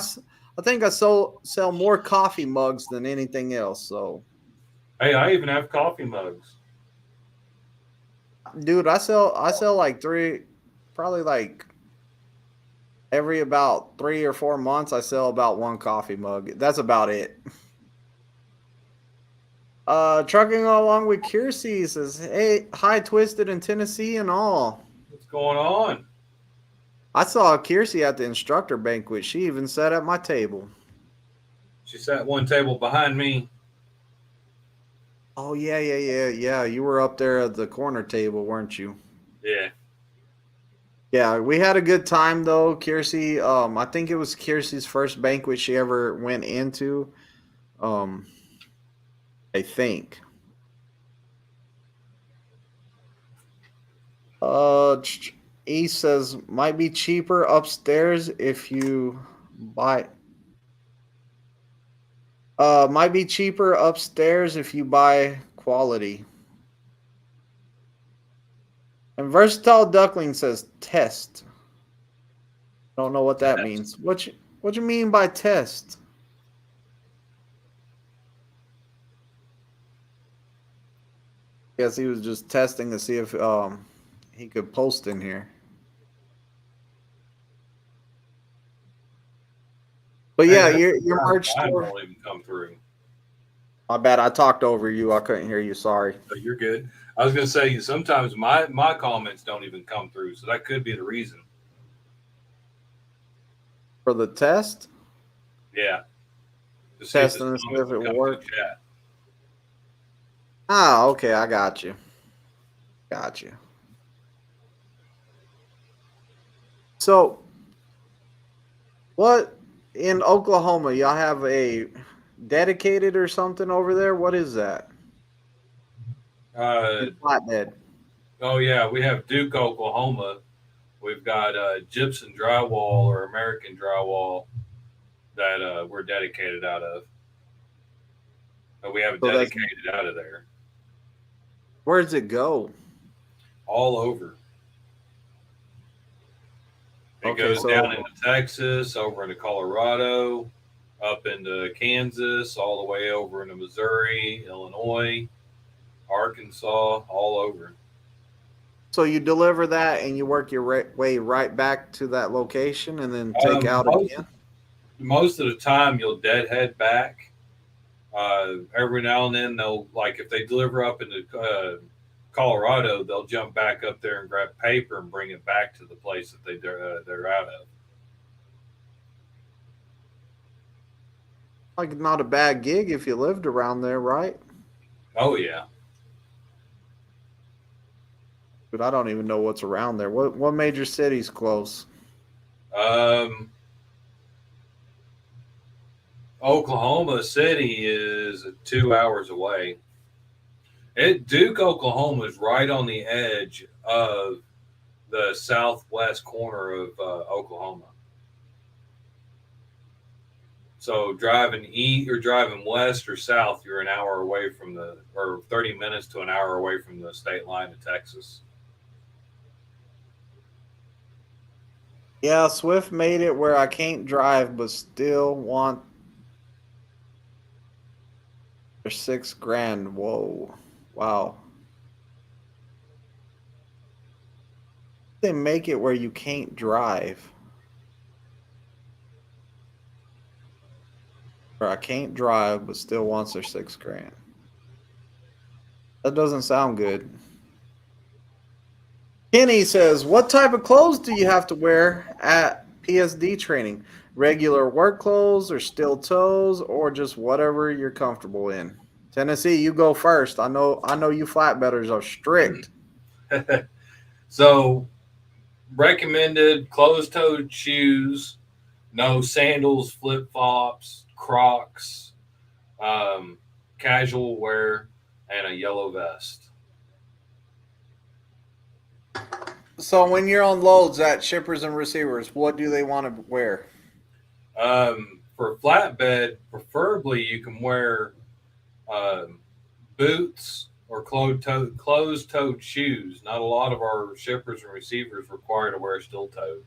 think I sell more coffee mugs than anything else. So, Hey, I even have coffee mugs. dude, I sell like probably like every about 3 or 4 months I sell about one coffee mug. That's about it. Trucking along with Kiersey says, "Hey, hi, Twisted in Tennessee and all." What's going on? I saw Kiersey at the instructor banquet. She even sat at my table. She sat one table behind me. Oh yeah, yeah, yeah, yeah. You were up there at the corner table, weren't you? Yeah, Yeah, we had a good time though, Kiersey. I think it was Kiersey's first banquet she ever went into. Um, I think. E says might be cheaper upstairs if you buy. Might be cheaper upstairs if you buy quality. And versatile duckling says test. Don't know what that means. What you mean by test? Guess he was just testing to see if he could post in here. But yeah, your merch Mine store. won't even come through. My bad. I talked over you. I couldn't hear you. Sorry. So you're good. I was going to say sometimes my comments don't even come through, so that could be the reason. For the test, Yeah. To see if testing to this see comment if it will will come through work. chat. Ah, okay. I got you. Got you. So, what in Oklahoma? Y'all have a dedicated or something over there? What is that? Uh, In flatbed. oh yeah, we have Duke, Oklahoma. We've got Gypsum Drywall or American Drywall that we're dedicated out of. We have it So that's dedicated out of there, where does it go? all over. It Okay, goes down so into Texas, over into Colorado, up into Kansas, all the way over into Missouri, Illinois, Arkansas, all over. you deliver that and you work your way right back to that location and then take out Most again. most of the time, you'll deadhead back. Every now and then, they'll like if they deliver up into Colorado, they'll jump back up there and grab paper and bring it back to the place that they're out of. Like not a bad gig if you lived around there, right? Oh yeah. But I don't even know what's around there. What major cities close? Um, Oklahoma City is 2 hours away. Duke, Oklahoma is right on the edge of the southwest corner of Oklahoma. So driving east or driving west or south, you're an hour away from or 30 minutes to an hour away from the state line of Texas. Yeah, Swift made it where I can't drive but still want their $6,000. Whoa. Wow. They make it where you can't drive. Where I can't drive but still wants their $6,000. That doesn't sound good. Kenny says, what type of clothes do you have to wear at PSD training? Regular work clothes or steel toes or just whatever you're comfortable in? Tennessee, you go first. I know you flatbedders are strict. So recommended closed-toed shoes, no sandals, flip-flops, Crocs, casual wear, and a yellow vest. So when you're on loads at shippers and receivers, what do they want to wear? For flatbed, preferably you can wear boots or closed-toed shoes. Not a lot of our shippers and receivers require to wear steel-toed.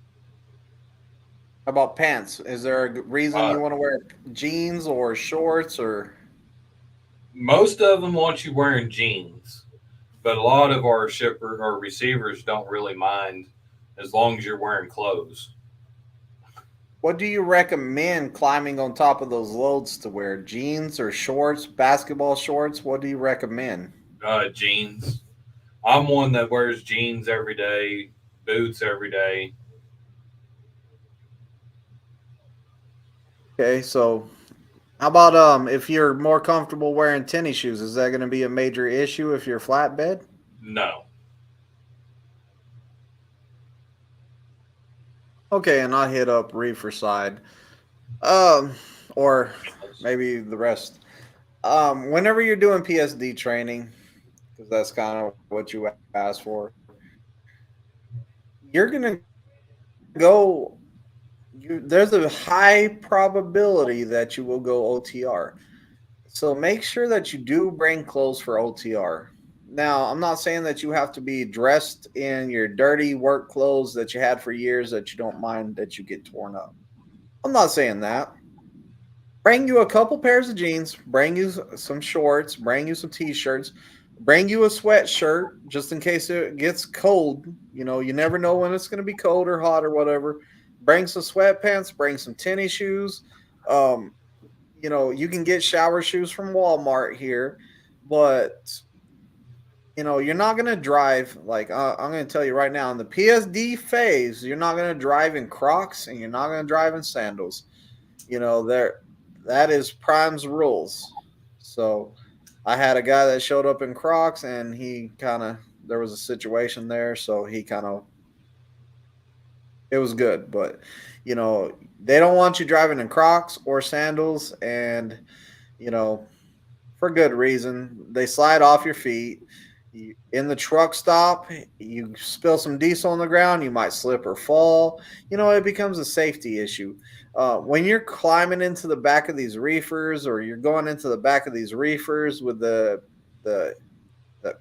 How about pants? Is there a reason Uh, you want to wear jeans or shorts or? Most of them want you wearing jeans, but a lot of our shipper or receivers don't really mind as long as you're wearing clothes. What do you recommend climbing on top of those loads to wear? Jeans or shorts, basketball shorts? What do you recommend? Jeans. I'm one that wears jeans every day, boots every day. Okay, so how about if you're more comfortable wearing tennis shoes? Is that going to be a major issue if you're flatbed? No. Okay, and I hit up reefer side. Um, or maybe the rest. Whenever you're doing PSD training, because that's kind of what you asked for, you're gonna go. There's a high probability that you will go OTR. So make sure that you do bring clothes for OTR. Now, I'm not saying that you have to be dressed in your dirty work clothes that you had for years that you don't mind that you get torn up. I'm not saying that. Bring you a couple pairs of jeans, bring you some shorts, bring you some t-shirts, bring you a sweatshirt just in case it gets cold. You know, you never know when it's going to be cold or hot or whatever. Bring some sweatpants, bring some tennis shoes. Um, you know, you can get shower shoes from Walmart here, but you know, you're not going to drive like I'm going to tell you right now in the PSD phase, you're not going to drive in Crocs and you're not going to drive in sandals. You know, that is Prime's rules. So I had a guy that showed up in Crocs and he kind of there was a situation there, so he kind of it was good, but you know, they don't want you driving in Crocs or sandals and you know, for good reason. They slide off your feet. In the truck stop, you spill some diesel on the ground, you might slip or fall. You know, it becomes a safety issue. When you're climbing into the back of these reefers, or you're going into the back of these reefers with the, the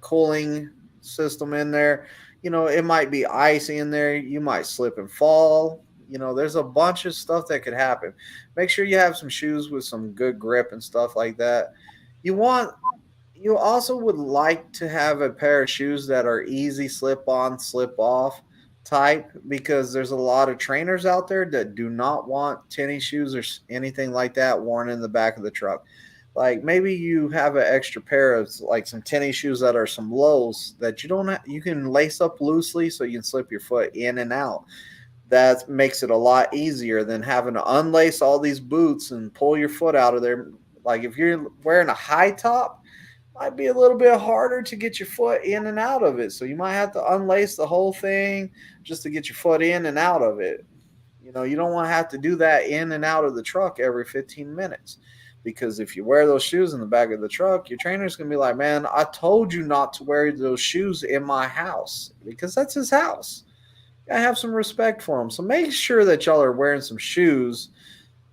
cooling system in there, you know, it might be icy in there. You might slip and fall. You know, there's a bunch of stuff that could happen. Make sure you have some shoes with some good grip and stuff like that. You want you also would like to have a pair of shoes that are easy slip on, slip off type because there's a lot of trainers out there that do not want tennis shoes or anything like that worn in the back of the truck. Like maybe you have an extra pair of like some tennis shoes that are some lows that you don't you can lace up loosely so you can slip your foot in and out. That makes it a lot easier than having to unlace all these boots and pull your foot out of there. Like if you're wearing a high top, might be a little bit harder to get your foot in and out of it. So you might have to unlace the whole thing just to get your foot in and out of it. You know, you don't want to have to do that in and out of the truck every 15 minutes. Because if you wear those shoes in the back of the truck, your trainer's going to be like, man, I told you not to wear those shoes in my house because that's his house. I have some respect for him. So make sure that y'all are wearing some shoes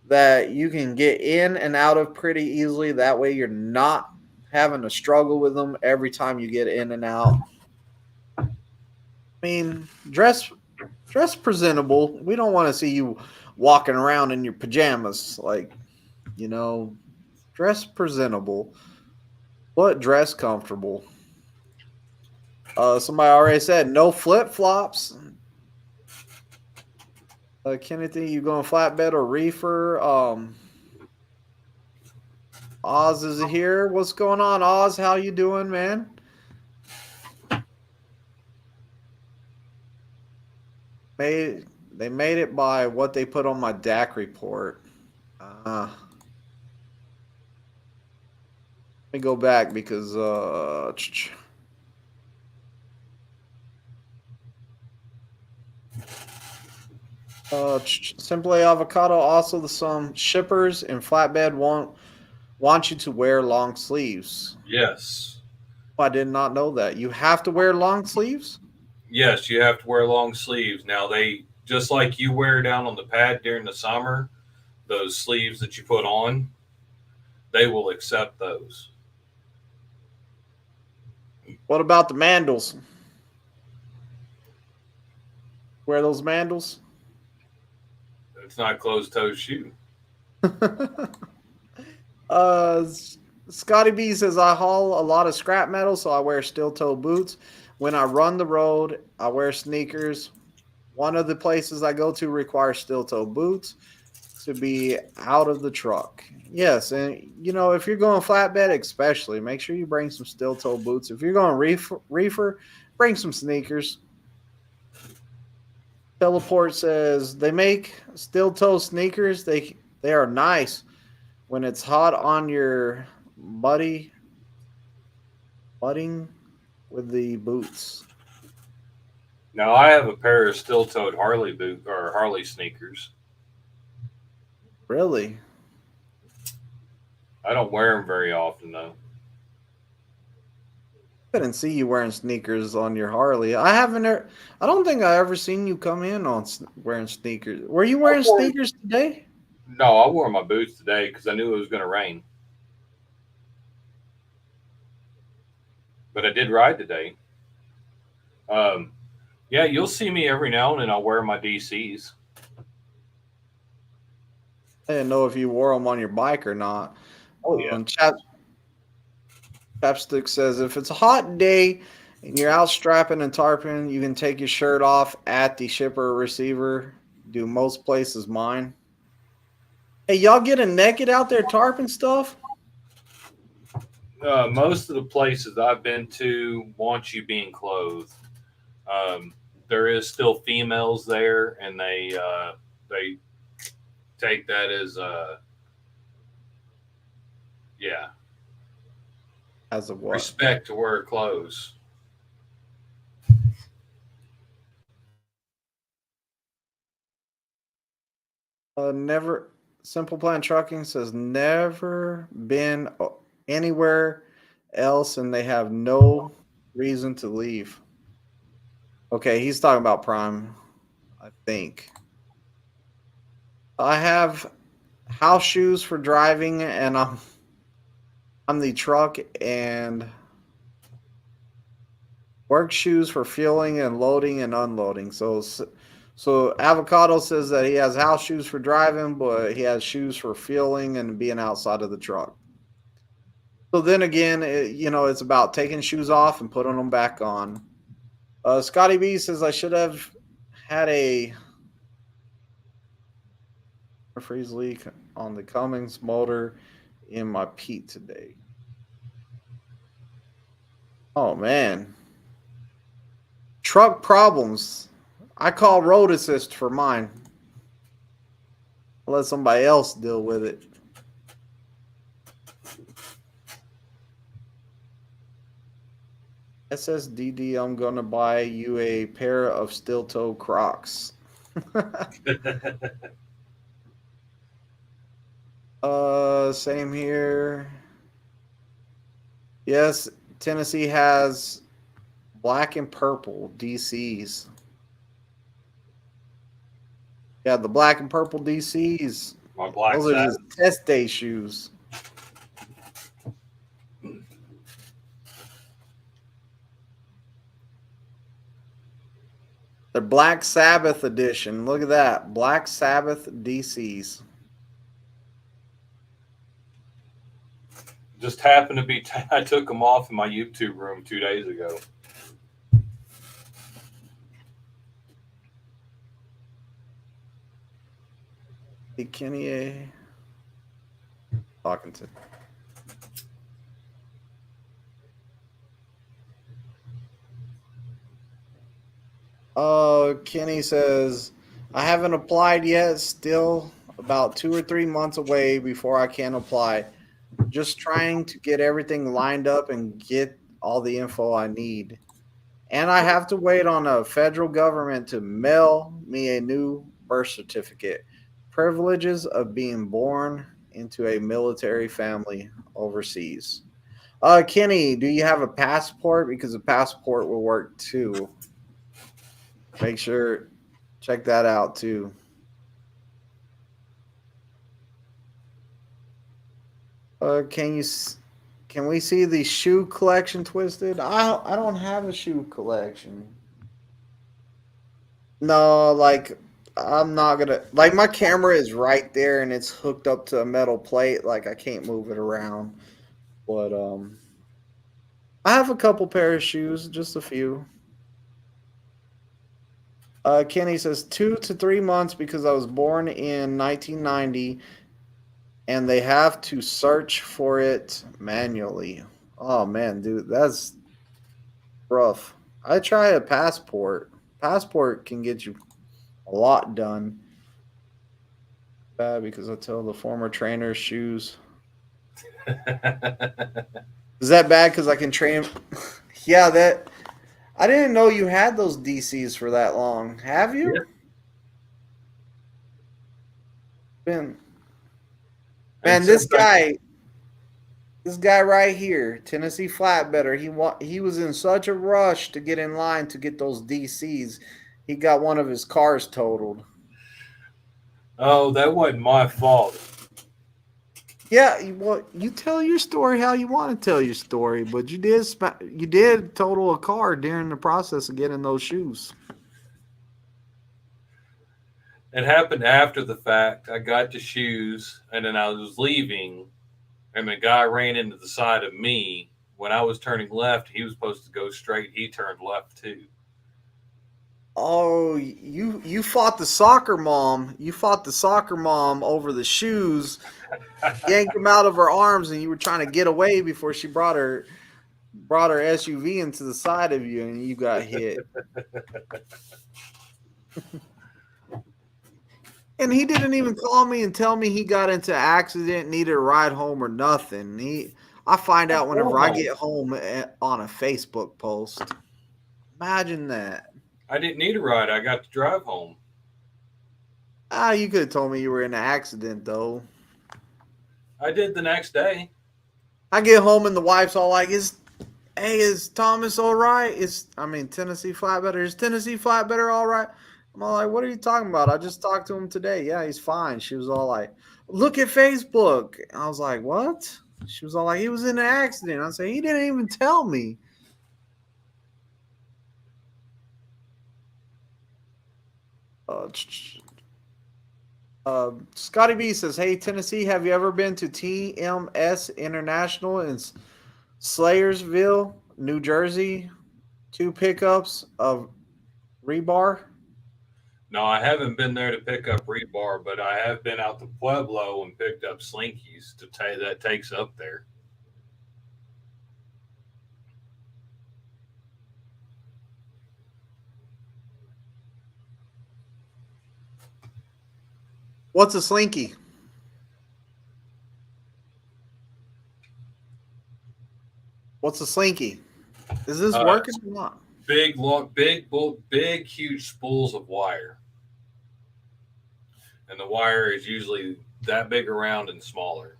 that you can get in and out of pretty easily. That way you're not having to struggle with them every time you get in and out. I mean, dress presentable. We don't want to see you walking around in your pajamas. Like, you know, dress presentable, but dress comfortable. Somebody already said no flip flops. Kennedy, you going flatbed or reefer? Oz is here. What's going on, Oz? How you doing, man? They made it by what they put on my DAC report. Let me go back because Simply Avocado. Also, some shippers and flatbed want you to wear long sleeves. Yes. I did not know that. You have to wear long sleeves? Yes, you have to wear long sleeves. Now they just like you wear down on the pad during the summer, those sleeves that you put on, they will accept those. What about the mandals? Wear those mandals? It's not a closed toe shoe. uh, Scotty B says I haul a lot of scrap metal, so I wear steel toe boots. When I run the road, I wear sneakers. One of the places I go to requires steel toe boots to be out of the truck. Yes, and you know if you're going flatbed, especially make sure you bring some steel toe boots. If you're going reefer, bring some sneakers. Teleport says they make steel toe sneakers. They are nice when it's hot on your butting with the boots. Now I have a pair of steel-toed Harley boot or Harley sneakers. Really? I don't wear them very often though. Couldn't see you wearing sneakers on your Harley. I don't think I ever seen you come in on wearing sneakers. Were you I wearing wore, sneakers today? no, I wore my boots today because I knew it was going to rain. But I did ride today. Um, yeah, you'll see me every now and then. I'll wear my DCs. I didn't know if you wore them on your bike or not. Oh yeah. Chapstick says if it's a hot day and you're out strapping and tarping, you can take your shirt off at the shipper or receiver. Do most places mine. Hey, y'all getting naked out there tarping stuff? Most of the places I've been to want you being clothed. Um, there is still females there, and they take that as yeah, As of what? respect to wear clothes. Never. Simple Plan Trucking says never been anywhere else, and they have no reason to leave. Okay, he's talking about Prime, I think. I have house shoes for driving, and I'm the truck, and work shoes for fueling and loading and unloading. So Avocado says that he has house shoes for driving, but he has shoes for fueling and being outside of the truck. So then again, it's about taking shoes off and putting them back on. Scotty B says I should have had a freeze leak on the Cummins motor in my Pete today. Oh man, truck problems. I call Road Assist for mine. I'll let somebody else deal with it. SSDD, I'm gonna buy you a pair of steel toe Crocs. Same here. Yes, Tennessee has black and purple DCs. Yeah, the black and purple DCs. My black Those are satin. just test day shoes. They're Black Sabbath edition. Look at that. Black Sabbath DCs. Just happened to be. I took them off in my YouTube room 2 days ago. Hey, Kenny, talking to. Kenny says, I haven't applied yet. Still about 2 or 3 months away before I can apply. Just trying to get everything lined up and get all the info I need. And I have to wait on a federal government to mail me a new birth certificate. Privileges of being born into a military family overseas. Kenny, do you have a passport? Because a passport will work too. Make sure, check that out too. Can we see the shoe collection, Twisted? I don't have a shoe collection. No, like I'm not gonna like my camera is right there and it's hooked up to a metal plate. Like I can't move it around. But I have a couple pair of shoes, just a few. Kenny says 2 to 3 months because I was born in 1990 and they have to search for it manually. Oh man, dude, that's rough. I try a passport. Passport can get you a lot done. Bad because I tell the former trainer's shoes. Is that bad because I can train? Yeah, that I didn't know you had those DCs for that long. Have Yeah. you? Been And man, since I this guy right here, Tennessee Flatbetter, he was in such a rush to get in line to get those DCs. He got one of his cars totaled. oh, that wasn't my fault. Yeah, well, you tell your story how you want to tell your story, but you did total a car during the process of getting those shoes. It happened after the fact. I got the shoes, and then I was leaving, and the guy ran into the side of me. When I was turning left, he was supposed to go straight. He turned left too. Oh, you fought the soccer mom. You fought the soccer mom over the shoes, yanked them out of her arms, and you were trying to get away before she brought her SUV into the side of you, and you got hit. And he didn't even call me and tell me he got into an accident, needed a ride home or nothing. I find I out drove whenever I home. get home on a Facebook post. Imagine that. I didn't need a ride. I got to drive home. Ah, you could have told me you were in an accident though. I did the next day. I get home and the wife's all like, is Thomas all right? Tennessee Flatbetter. Is Tennessee Flatbetter all right? I'm all like, what are you talking about? I just talked to him today. Yeah, he's fine. She was all like, look at Facebook. I was like, what? She was all like, he was in an accident. I said, he didn't even tell me. Scotty B says, hey, Tennessee, have you ever been to TMS International in Slayersville, New Jersey? 2 pickups of rebar. No, I haven't been there to pick up rebar, but I have been out to Pueblo and picked up slinkies to tell you that takes up there. What's a slinky? What's a slinky? Is this working It's or not? big, long, big, huge spools of wire, and the wire is usually that big around and smaller.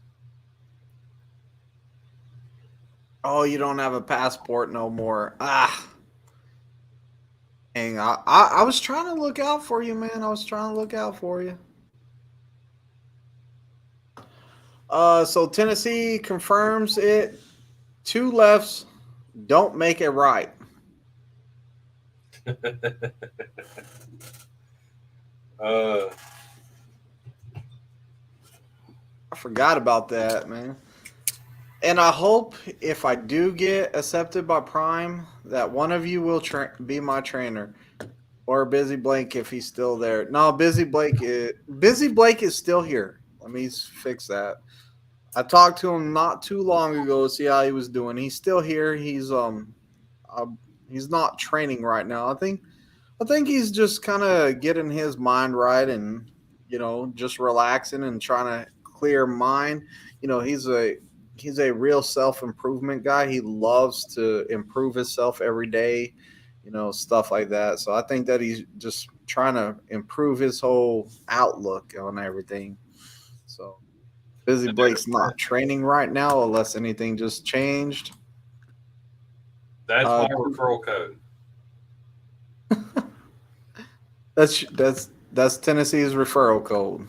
Oh, you don't have a passport no more. Ah, dang. I was trying to look out for you, man. I was trying to look out for you. So Tennessee confirms it. 2 lefts don't make it right. uh, I forgot about that, man. And I hope if I do get accepted by Prime, that one of you will be my trainer, or Busy Blake if he's still there. No, Busy Blake is still here. Let me fix that. I talked to him not too long ago to see how he was doing. He's still here. He's not training right now. I think he's just kind of getting his mind right and just relaxing and trying to clear mind. He's a real self-improvement guy. He loves to improve himself every day, stuff like that. So I think that he's just trying to improve his whole outlook on everything. So Busy and Blake's not training right now unless anything just changed. that's Uh, my referral code. that's Tennessee's referral code.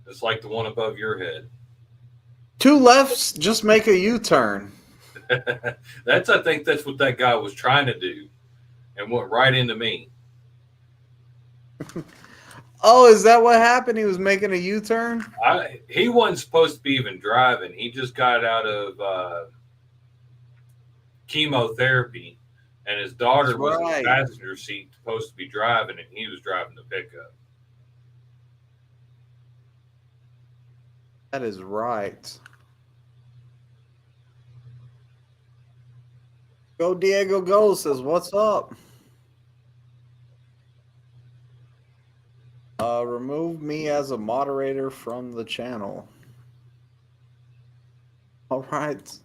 It's like the one above your head. 2 lefts, just make a U-turn. I think that's what that guy was trying to do, and went right into me. Oh, is that what happened? He was making a U-turn? He wasn't supposed to be even driving. He just got out of chemotherapy, and his That's daughter was in the right. passenger seat, supposed to be driving, and he was driving the pickup. That is right. Go Diego Go says, what's up? Remove me as a moderator from the channel. All right.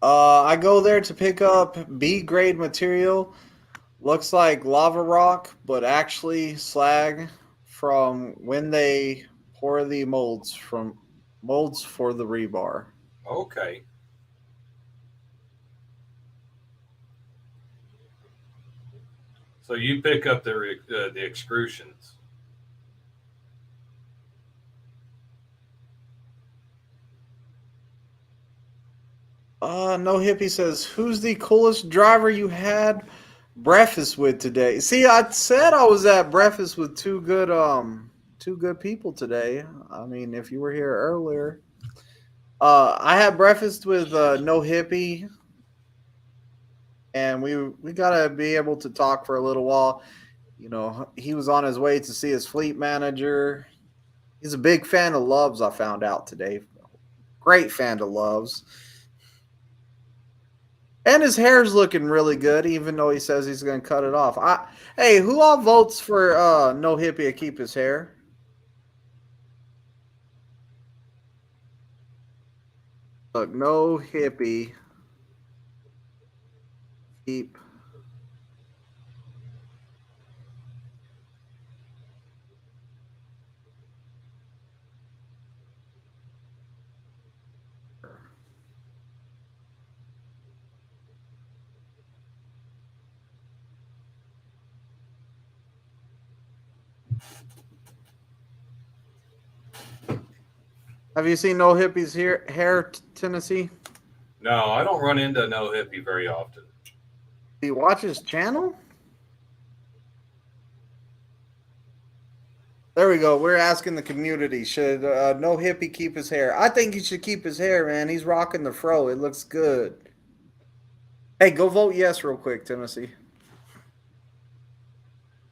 I go there to pick up B grade material. Looks like lava rock, but actually slag from when they pour the molds for the rebar. Okay. So you pick up the excrusions. No hippie says, "Who's the coolest driver you had breakfast with today?" See, I said I was at breakfast with two good people today. I mean, if you were here earlier, I had breakfast with No Hippie, and we gotta be able to talk for a little while. You know, he was on his way to see his fleet manager. He's a big fan of Loves. I found out today. Great fan of Loves. And his hair's looking really good, even though he says he's going to cut it off. Hey, who all votes for No Hippie to keep his hair? Look, No Hippie keep. Have you seen No Hippie's hair, Tennessee? No, I don't run into no hippie very often. Do you watch his channel? There we go. We're asking the community, should No Hippie keep his hair? I think he should keep his hair, man. He's rocking the fro. It looks good. Hey, go vote yes real quick, Tennessee.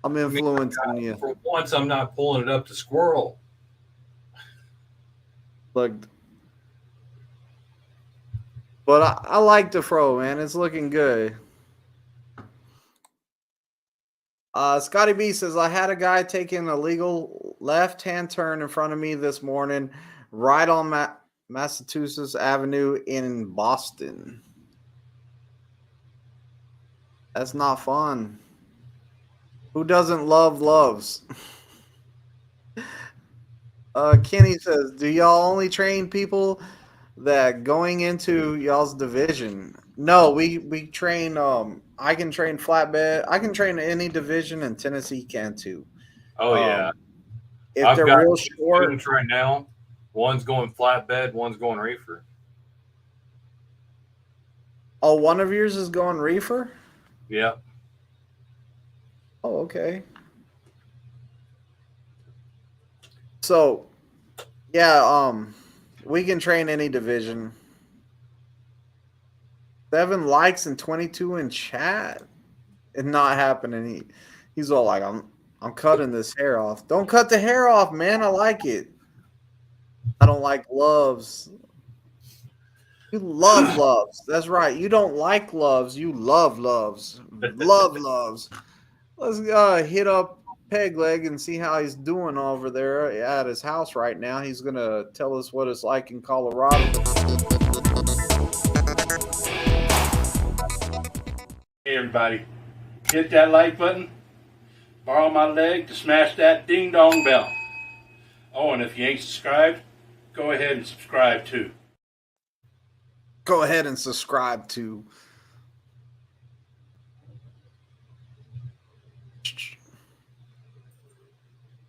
I'm influencing you. For once, I'm not pulling it up to squirrel. Look, but I like the fro, man. It's looking good. Scotty B says, I had a guy taking a legal left-hand turn in front of me this morning, right on Massachusetts Avenue in Boston. That's not fun. Who doesn't love loves? Kenny says, do y'all only train people that going into y'all's division? No, we train. I can train flatbed. I can train any division, and Tennessee can too. Oh yeah, If I've they're got real two short, students right now. One's going flatbed, one's going reefer. oh, one of yours is going reefer. Yep. Oh, okay. So, yeah, we can train any division. 7 likes and 22 in chat. It's not happening. He's all like, I'm cutting this hair off. Don't cut the hair off, man. I like it. I don't like loves. You love loves. That's right. You don't like loves. You love loves. Love loves. Let's hit up Peg Leg and see how he's doing over there at his house right now. He's going to tell us what it's like in Colorado. Hey everybody, hit that like button, borrow my leg to smash that ding dong bell. Oh, and if you ain't subscribed, go ahead and subscribe too. Go ahead and subscribe to.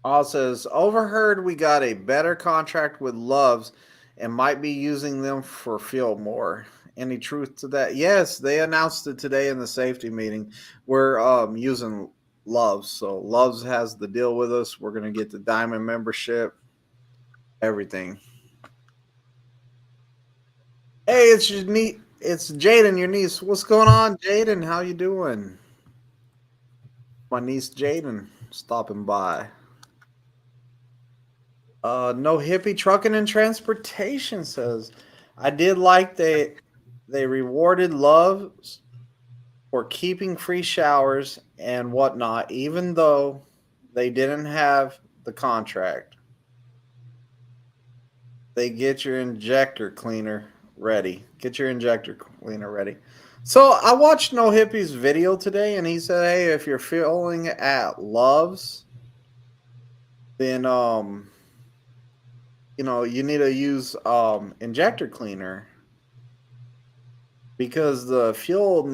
All says, overheard we got a better contract with Loves and might be using them for field more. Any truth to that? Yes, they announced it today in the safety meeting. We're using Loves. So Loves has the deal with us. We're going to get the Diamond membership, everything. Hey, it's Jaden, your niece. What's going on, Jaden? How you doing? My niece Jaden stopping by. No Hippie Trucking and Transportation says, I did like they rewarded Loves for keeping free showers and whatnot, even though they didn't have the contract. They get your injector cleaner ready. Get your injector cleaner ready. So I watched No Hippie's video today, and he said, "Hey, if you're filling at Love's, then you need to use injector cleaner because the fuel's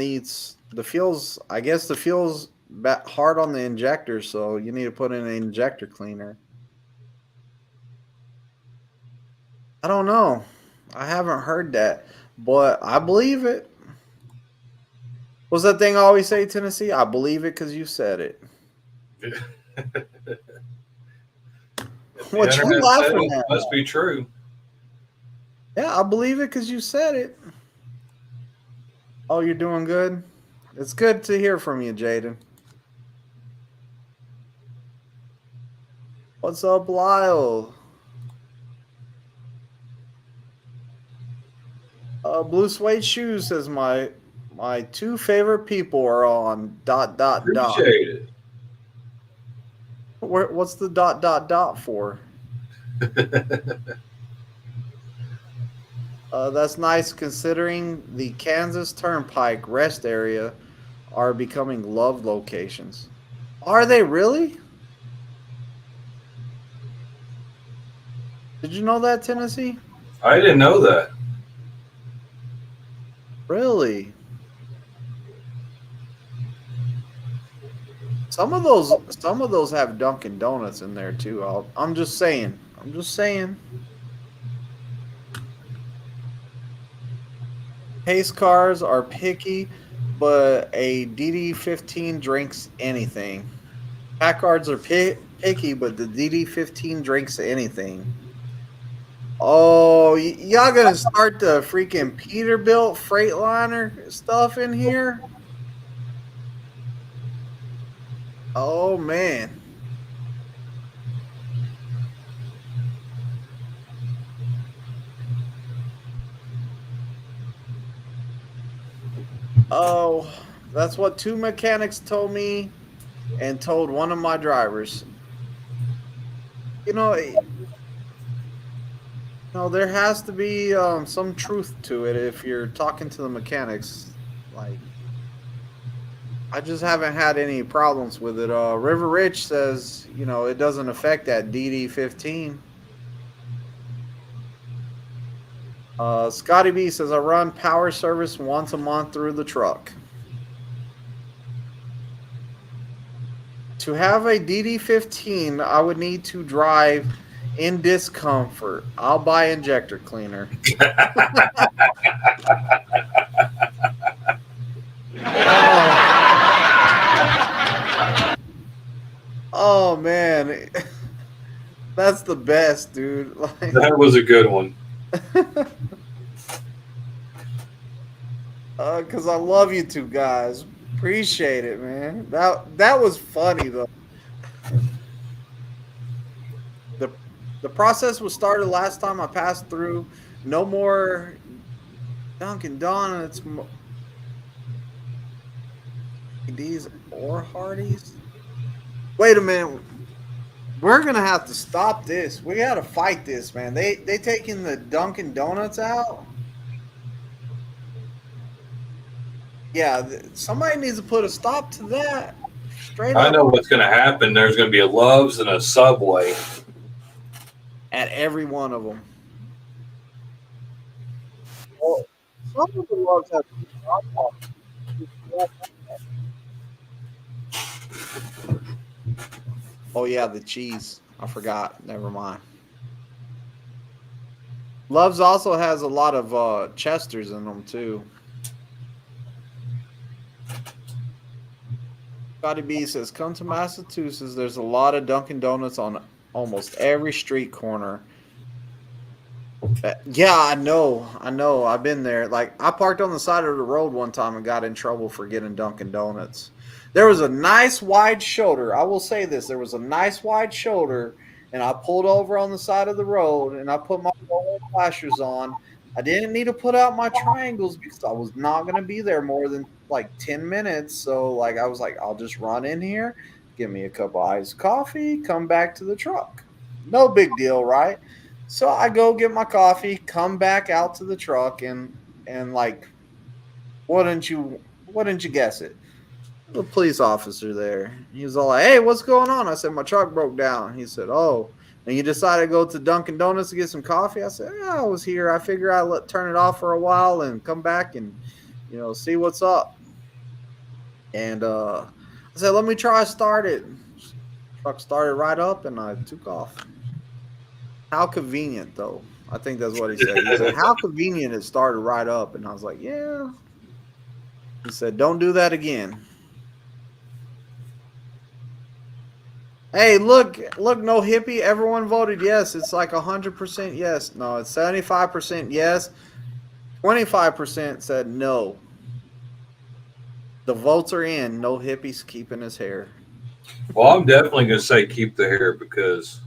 I guess the fuel's hard on the injector, so you need to put in an injector cleaner." I don't know. I haven't heard that, but I believe it. What's that thing I always say, Tennessee? I believe it because you said it. What you Internet said laughing it at? must be true. Yeah, I believe it because you said it. Oh, you're doing good? It's good to hear from you, Jaden. What's up, Lyle? Blue Suede Shoes says my two favorite people are on ... Appreciate it. What's the ... for? That's nice considering the Kansas Turnpike rest area are becoming love locations. Are they really? Did you know that, Tennessee? I didn't know that. Really? Some of those have Dunkin' Donuts in there too. I'm just saying. Pace cars are picky, but a DD15 drinks anything. Packards are picky, but the DD15 drinks anything. Oh, y'all gonna start the freaking Peterbilt Freightliner stuff in here? Oh man. Oh, that's what two mechanics told me and told one of my drivers. There has to be some truth to it if you're talking to the mechanics. Like, I just haven't had any problems with it. River Rich says, it doesn't affect that DD15. Scotty B says, I run power service once a month through the truck. To have a DD15, I would need to drive in discomfort. I'll buy injector cleaner. Oh man, that's the best, dude. That was a good one. Because I love you two guys. Appreciate it, man. That was funny though. The process was started last time I passed through. No more Dunkin' Donuts, these or Hardee's. Wait a minute. We're gonna have to stop this. We gotta fight this, man. They taking the Dunkin' Donuts out. Yeah, somebody needs to put a stop to that. Straight up. I know what's going to happen. There's going to be a Love's and a Subway at every one of them. Well, some of the Love's have. Oh yeah, the cheese. I forgot. Never mind. Love's also has a lot of Chesters in them too. Scotty B says, come to Massachusetts. There's a lot of Dunkin' Donuts on almost every street corner. Yeah, I know. I've been there. Like, I parked on the side of the road one time and got in trouble for getting Dunkin' Donuts. There was a nice wide shoulder. I will say this. There was a nice wide shoulder, and I pulled over on the side of the road, and I put my flashers on. I didn't need to put out my triangles because I was not going to be there more than like 10 minutes. So like I was like, I'll just run in here, give me a cup of iced coffee, come back to the truck. No big deal, right? So I go get my coffee, come back out to the truck, and like, wouldn't you guess it? The police officer there. He was all like, "Hey, what's going on?" I said, "My truck broke down." He said, "Oh, and you decided to go to Dunkin' Donuts to get some coffee?" I said, "Yeah, I was here. I figured I'd turn it off for a while and come back and see what's up." And I said, "Let me try to start it." Truck started right up, and I took off. How convenient, though. I think that's what he said. He said, "How convenient it started right up," and I was like, "Yeah." He said, "Don't do that again." Hey, look, no hippie. Everyone voted yes. It's like 100% yes. No, it's 75% yes. 25% said no. The votes are in. No hippies keeping his hair. Well, I'm definitely going to say keep the hair because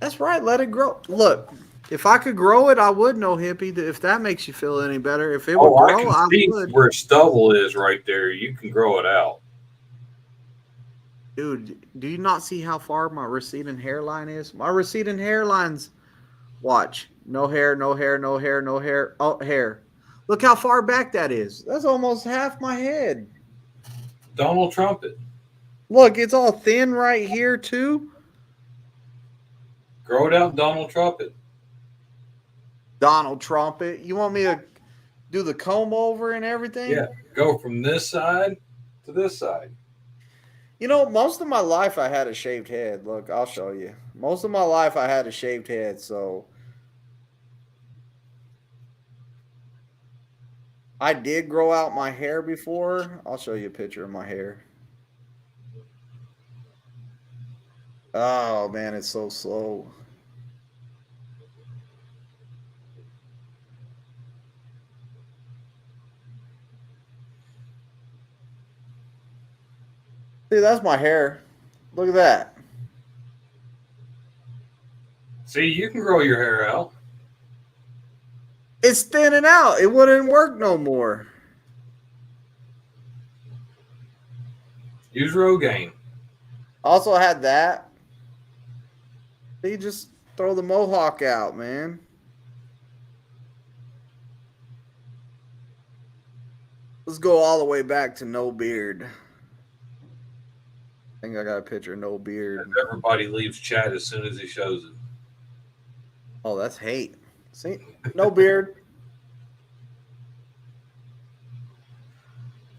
That's right. Let it grow. Look, if I could grow it, I would. No hippie. If that makes you feel any better, if it would I grow, can I see would. where stubble is right there. You can grow it out. Dude, do you not see how far my receding hairline is? My receding hairline's, watch, no hair, no hair, no hair, no hair. Oh, hair. Look how far back that is. That's almost half my head. Donald Trump it. Look, it's all thin right here too. Grow it out, Donald Trump it. Donald Trump it. You want me to do the comb over and everything? Yeah, go from this side to this side. Most of my life I had a shaved head. Look, I'll show you. Most of my life I had a shaved head, so I did grow out my hair before. I'll show you a picture of my hair. Oh man, it's so slow. See, that's my hair. Look at that. See, you can grow your hair out. It's thinning out. It wouldn't work no more. Use Rogaine. Also had that. You just throw the mohawk out, man. Let's go all the way back to no beard. I think I got a picture of no beard. Everybody leaves chat as soon as he shows it. Oh, that's hate. See? No beard.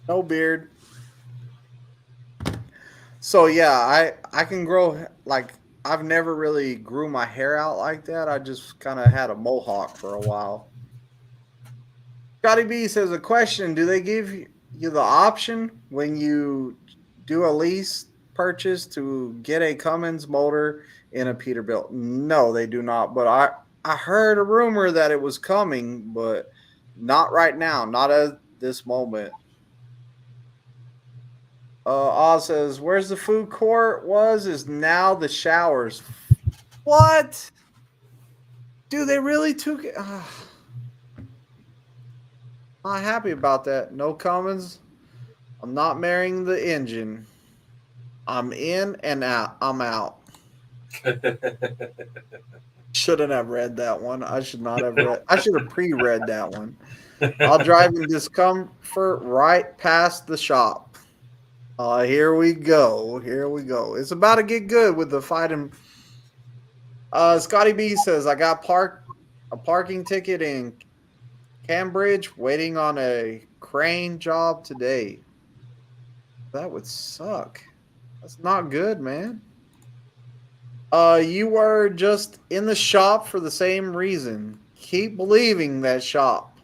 No beard. So yeah, I can grow, like, I've never really grew my hair out like that. I just kind of had a mohawk for a while. Scotty B says, a question: do they give you the option when you do a lease purchase to get a Cummins motor in a Peterbilt? No, they do not. But I heard a rumor that it was coming, but not right now, not at this moment. Oz says, where's the food court is now the showers. What? Dude, they really took it. Not happy about that. No Cummins. I'm not marrying the engine. I'm in and out. I'm out. Shouldn't have read that one. I should not have read. I should have pre-read that one. I'll drive in discomfort right past the shop. Here we go. Here we go. It's about to get good with the fighting. Scotty B says, I got a parking ticket in Cambridge, waiting on a crane job today. That would suck. That's not good, man. You were just in the shop for the same reason. Keep believing that shop.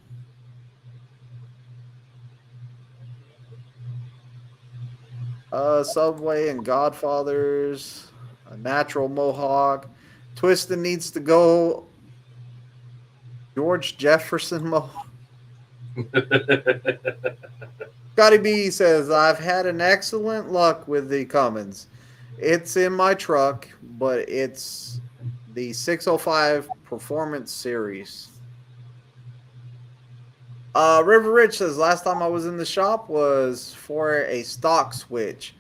Subway and Godfathers, a natural mohawk. Twisted needs to go. George Jefferson mohawk. Scotty B says, I've had an excellent luck with the Cummins. It's in my truck, but it's the 605 Performance Series. River Rich says, last time I was in the shop was for a stock switch.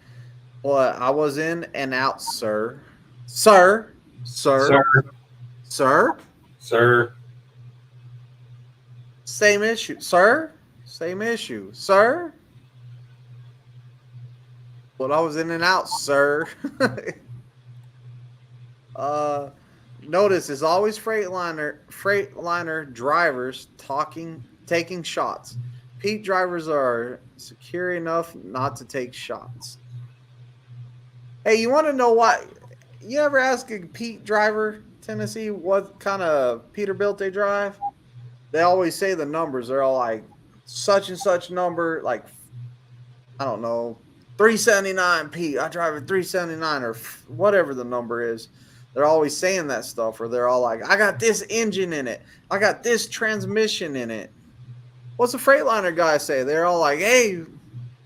But I was in and out, sir. Sir, Sir? Sir. Sir? Sir. Same issue. Sir? Same issue. Sir? But I was in and out, sir. Notice it's always Freightliner drivers taking shots. Pete drivers are secure enough not to take shots. Hey, you want to know why? You ever ask a Pete driver, Tennessee, what kind of Peterbilt they drive? They always say the numbers. They're all like such and such number, like I don't know, 379 Pete. I drive a 379 or whatever the number is. They're always saying that stuff, or they're all like, I got this engine in it. I got this transmission in it. What's the Freightliner guy say? They're all like, hey,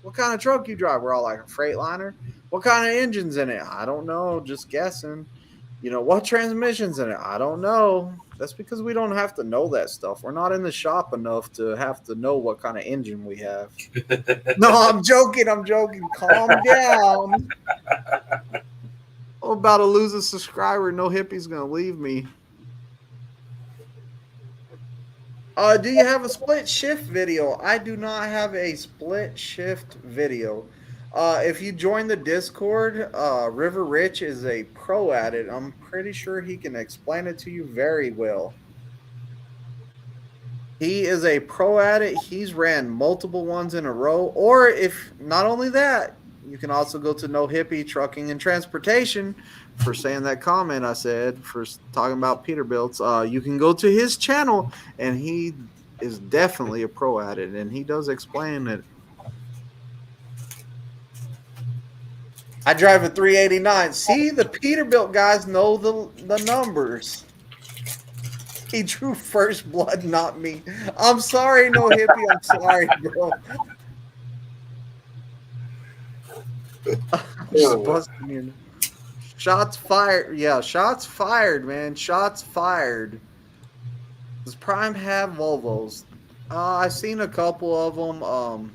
what kind of truck you drive? We're all like, a Freightliner? What kind of engine's in it? I don't know. Just guessing. You know, what transmission's in it? I don't know. That's because we don't have to know that stuff. We're not in the shop enough to have to know what kind of engine we have. No, I'm joking. Calm down. I'm about to lose a subscriber. No hippie's going to leave me. Do you have a split shift video? I do not have a split shift video. If you join the Discord, River Rich is a pro at it. I'm pretty sure he can explain it to you very well. He is a pro at it. He's ran multiple ones in a row. Or if not only that, you can also go to No Hippie Trucking and Transportation for saying that comment I said for talking about Peterbilts. You can go to his channel, and he is definitely a pro at it, and he does explain it. I drive a 389. See, the Peterbilt guys know the numbers. He drew first blood, not me. I'm sorry, No Hippie. I'm sorry, bro. Just busting in. Shots fired. Yeah, shots fired, man. Shots fired. Does Prime have Volvos? I've seen a couple of them.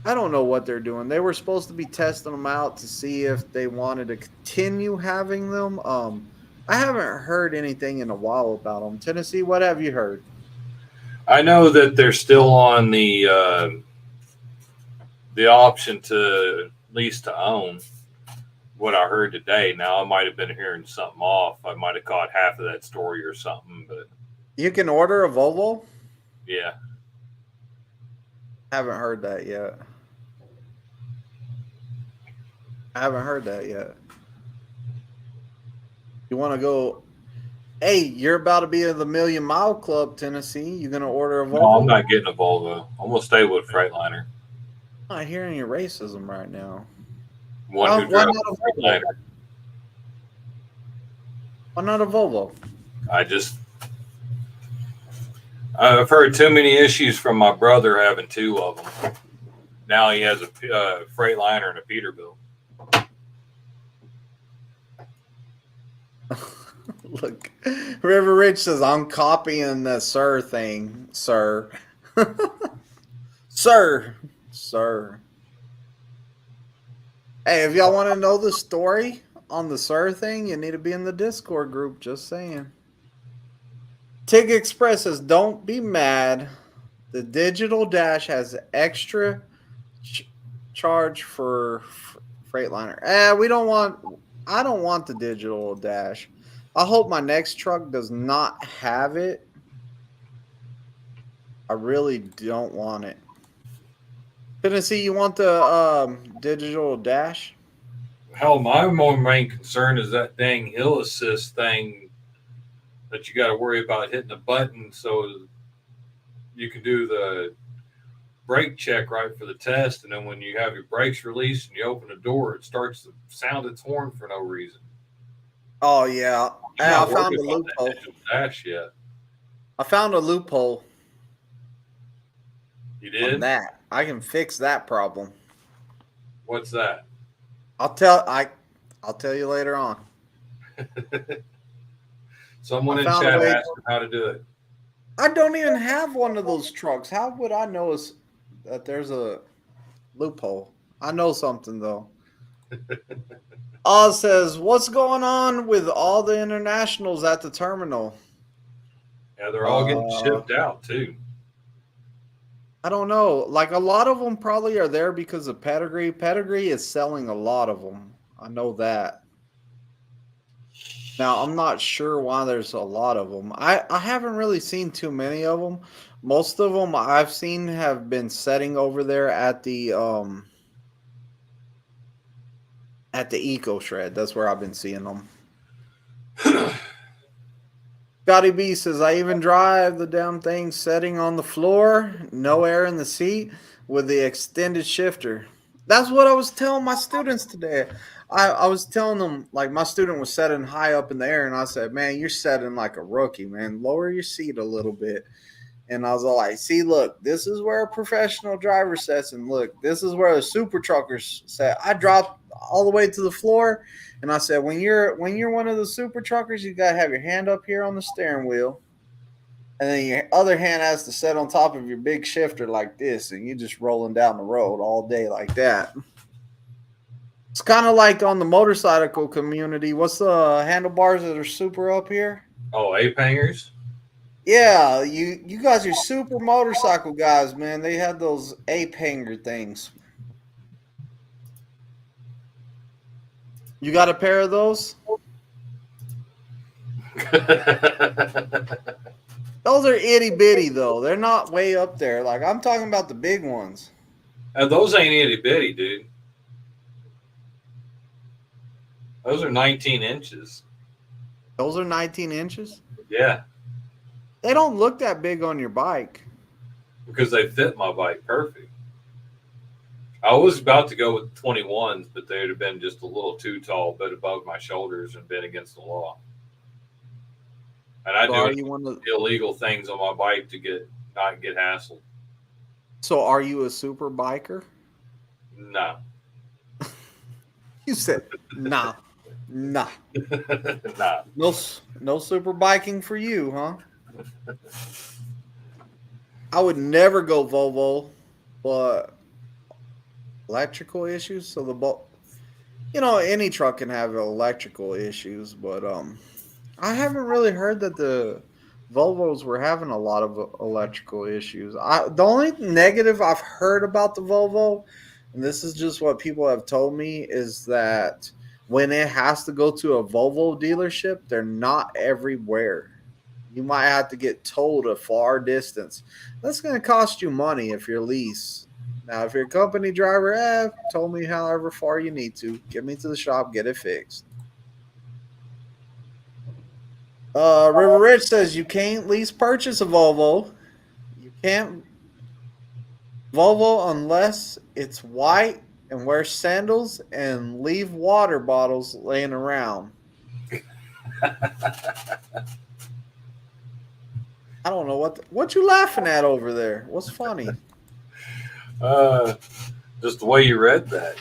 I don't know what they're doing. They were supposed to be testing them out to see if they wanted to continue having them. I haven't heard anything in a while about them. Tennessee, what have you heard? I know that they're still on the option to lease to own. What I heard today. Now I might have been hearing something off. I might have caught half of that story or something, but You can order a Volvo? yeah. Haven't heard that yet. You want to go? Hey, you're about to be in the Million Mile Club, Tennessee. You gonna order a Volvo? No, I'm not getting a Volvo. I'm gonna stay with Freightliner. I'm not hearing your racism right now. One who Why drives not a a Volvo? Freightliner. Why not a Volvo? I've heard too many issues from my brother having two of them. Now he has a Freightliner and a Peterbilt. Look, River Rich says, I'm copying the sir thing, sir. Sir. Hey, if y'all want to know the story on the sir thing, you need to be in the Discord group, just saying. Tig Express says, don't be mad. The Digital Dash has extra charge for Freightliner. I don't want the Digital Dash. I hope my next truck does not have it. I really don't want it. Tennessee, you want the Digital Dash? Hell, my more main concern is that dang hill assist thing that you got to worry about hitting a button so you can do the brake check right for the test, and then when you have your brakes released and you open the door, it starts to sound its horn for no reason. Oh yeah, I'm I not found a worried about that loophole. digital dash yet. I found a loophole You on did? that. I can fix that problem. What's that? I'll tell you later on. Someone I in found a chat way- asked how to do it. I don't even have one of those trucks. How would I know that there's a loophole? I know something though. Oz says, "What's going on with all the internationals at the terminal?" Yeah, they're all getting Uh, shipped out too. I don't know. Like a lot of them probably are there because of Pedigree. Pedigree is selling a lot of them. I know that. Now I'm not sure why there's a lot of them. I haven't really seen too many of them. Most of them I've seen have been setting over there at the Eco Shred. That's where I've been seeing them. Scotty B says, I even drive the damn thing setting on the floor, no air in the seat with the extended shifter. That's what I was telling my students today. I was telling them, like, my student was setting high up in the air, and I said, man, you're setting like a rookie, man. Lower your seat a little bit. And I was all like, see, look, this is where a professional driver sets, and look, this is where the super truckers set. I dropped all the way to the floor, and I said, when you're one of the super truckers, you gotta have your hand up here on the steering wheel, and then your other hand has to set on top of your big shifter like this, and you're just rolling down the road all day like that. It's kind of like on the motorcycle community. What's the handlebars that are super up here? Oh, ape hangers. Yeah, you guys are super motorcycle guys, man. They had those ape hanger things. You got a pair of those? Those are itty bitty though. They're not way up there. Like I'm talking about the big ones. Those ain't itty bitty, dude. Those are 19 inches. Those are 19 inches. Yeah, They don't look that big on your bike. because they fit my bike perfect. I was about to go with 21s, but they'd have been just a little too tall, but above my shoulders and been against the law. And I So do are you one of illegal things on my bike to not get hassled. So are you a super biker? No. You said nah. Nah. Nah. No super biking for you, huh? I would never go Volvo, but electrical issues. So any truck can have electrical issues, but I haven't really heard that the Volvos were having a lot of electrical issues. The only negative I've heard about the Volvo, and this is just what people have told me, is that when it has to go to a Volvo dealership, they're not everywhere. You might have to get towed a far distance. That's going to cost you money if you're lease. Now, if you're a company driver, tow me however far you need to. Get me to the shop, get it fixed. River Rich says you can't lease purchase a Volvo. You can't Volvo unless it's white and wear sandals and leave water bottles laying around. I don't know what you laughing at over there. What's funny? Just the way you read that.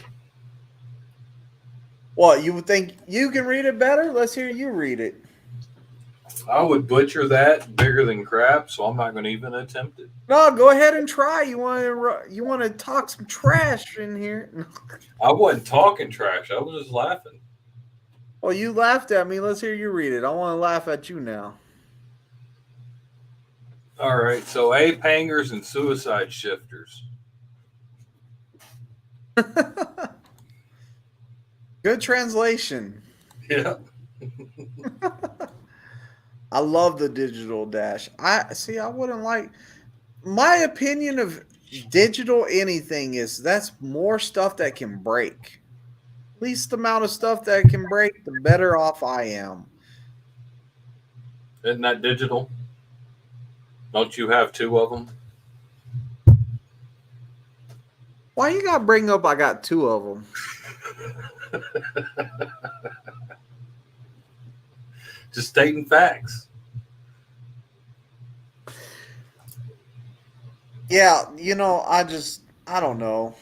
What, you would think you can read it better? Let's hear you read it. I would butcher that bigger than crap, so I'm not going to even attempt it. No, go ahead and try. You want to talk some trash in here? I wasn't talking trash. I was just laughing. Well, you laughed at me. Let's hear you read it. I want to laugh at you now. All right. So ape hangers and suicide shifters. Good translation. Yeah. I love the digital dash. I wouldn't like my opinion of digital anything is that's more stuff that can break. Least amount of stuff that can break, the better off I am. Isn't that digital? Don't you have two of them? Why you gotta bring up I got two of them? Just stating facts. Yeah, I don't know.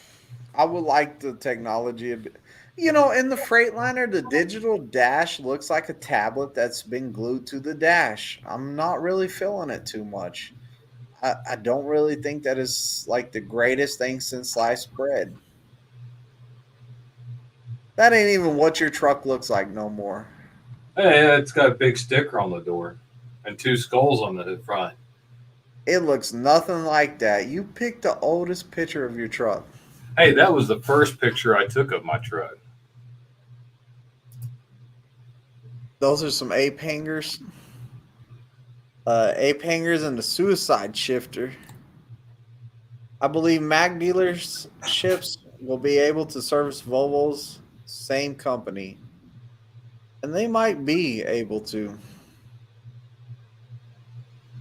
I would like the technology a bit. In the Freightliner, the digital dash looks like a tablet that's been glued to the dash. I'm not really feeling it too much. I don't really think that is like the greatest thing since sliced bread. That ain't even what your truck looks like no more. Hey, it's got a big sticker on the door and 2 skulls on the front. It looks nothing like that. You picked the oldest picture of your truck. Hey, that was the first picture I took of my truck. Those are some ape hangers. Ape hangers and the suicide shifter. I believe Mac dealerships will be able to service Volvo's same company. And they might be able to.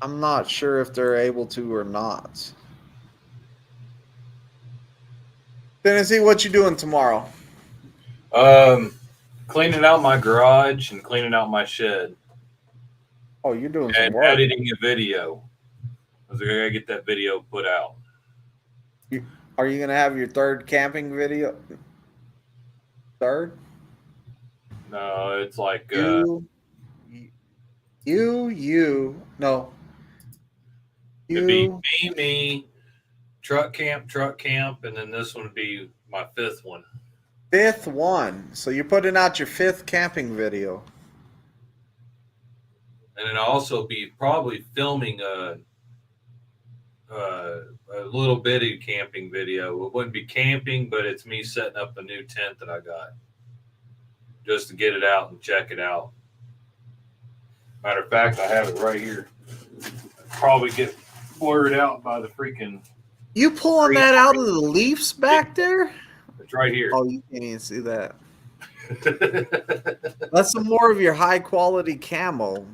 I'm not sure if they're able to or not. Tennessee, what you doing tomorrow? Cleaning out my garage and cleaning out my shed Oh, you're doing some and work. editing a video. I was gotta get that video put out. Are you gonna have your third camping video? Third? No, it's like No. it'd be You. me, truck camp, and then this one would be my 5th one. Fifth one. So you're putting out your 5th camping video. And then I'll also be probably filming a little bitty camping video. It wouldn't be camping, but it's me setting up a new tent that I got just to get it out and check it out. Matter of fact, I have it right here. Probably get blurred out by the freaking. You pulling that out of the leaves back there? It's right here. Oh, you can't even see that. That's some more of your high quality camo.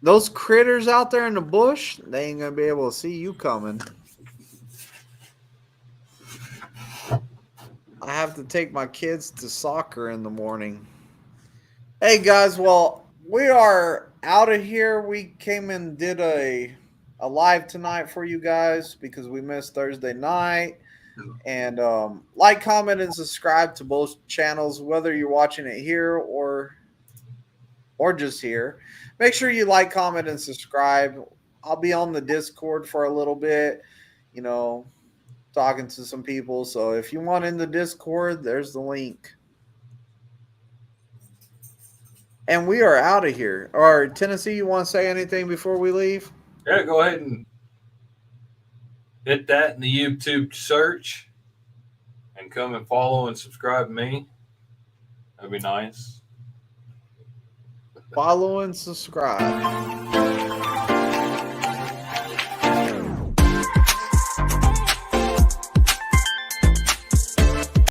Those critters out there in the bush, they ain't gonna be able to see you coming. I have to take my kids to soccer in the morning. Hey guys, well, we are out of here. We came and did a live tonight for you guys because we missed Thursday night. And like, comment, and subscribe to both channels, whether you're watching it here or just here. Make sure you like, comment, and subscribe. I'll be on the Discord for a little bit, you know, talking to some people. So if you want in the Discord, there's the link. And we are out of here. Or Tennessee, you want to say anything before we leave? Yeah, go ahead and hit that in the YouTube search and come and follow and subscribe to me. That'd be nice. Follow and subscribe.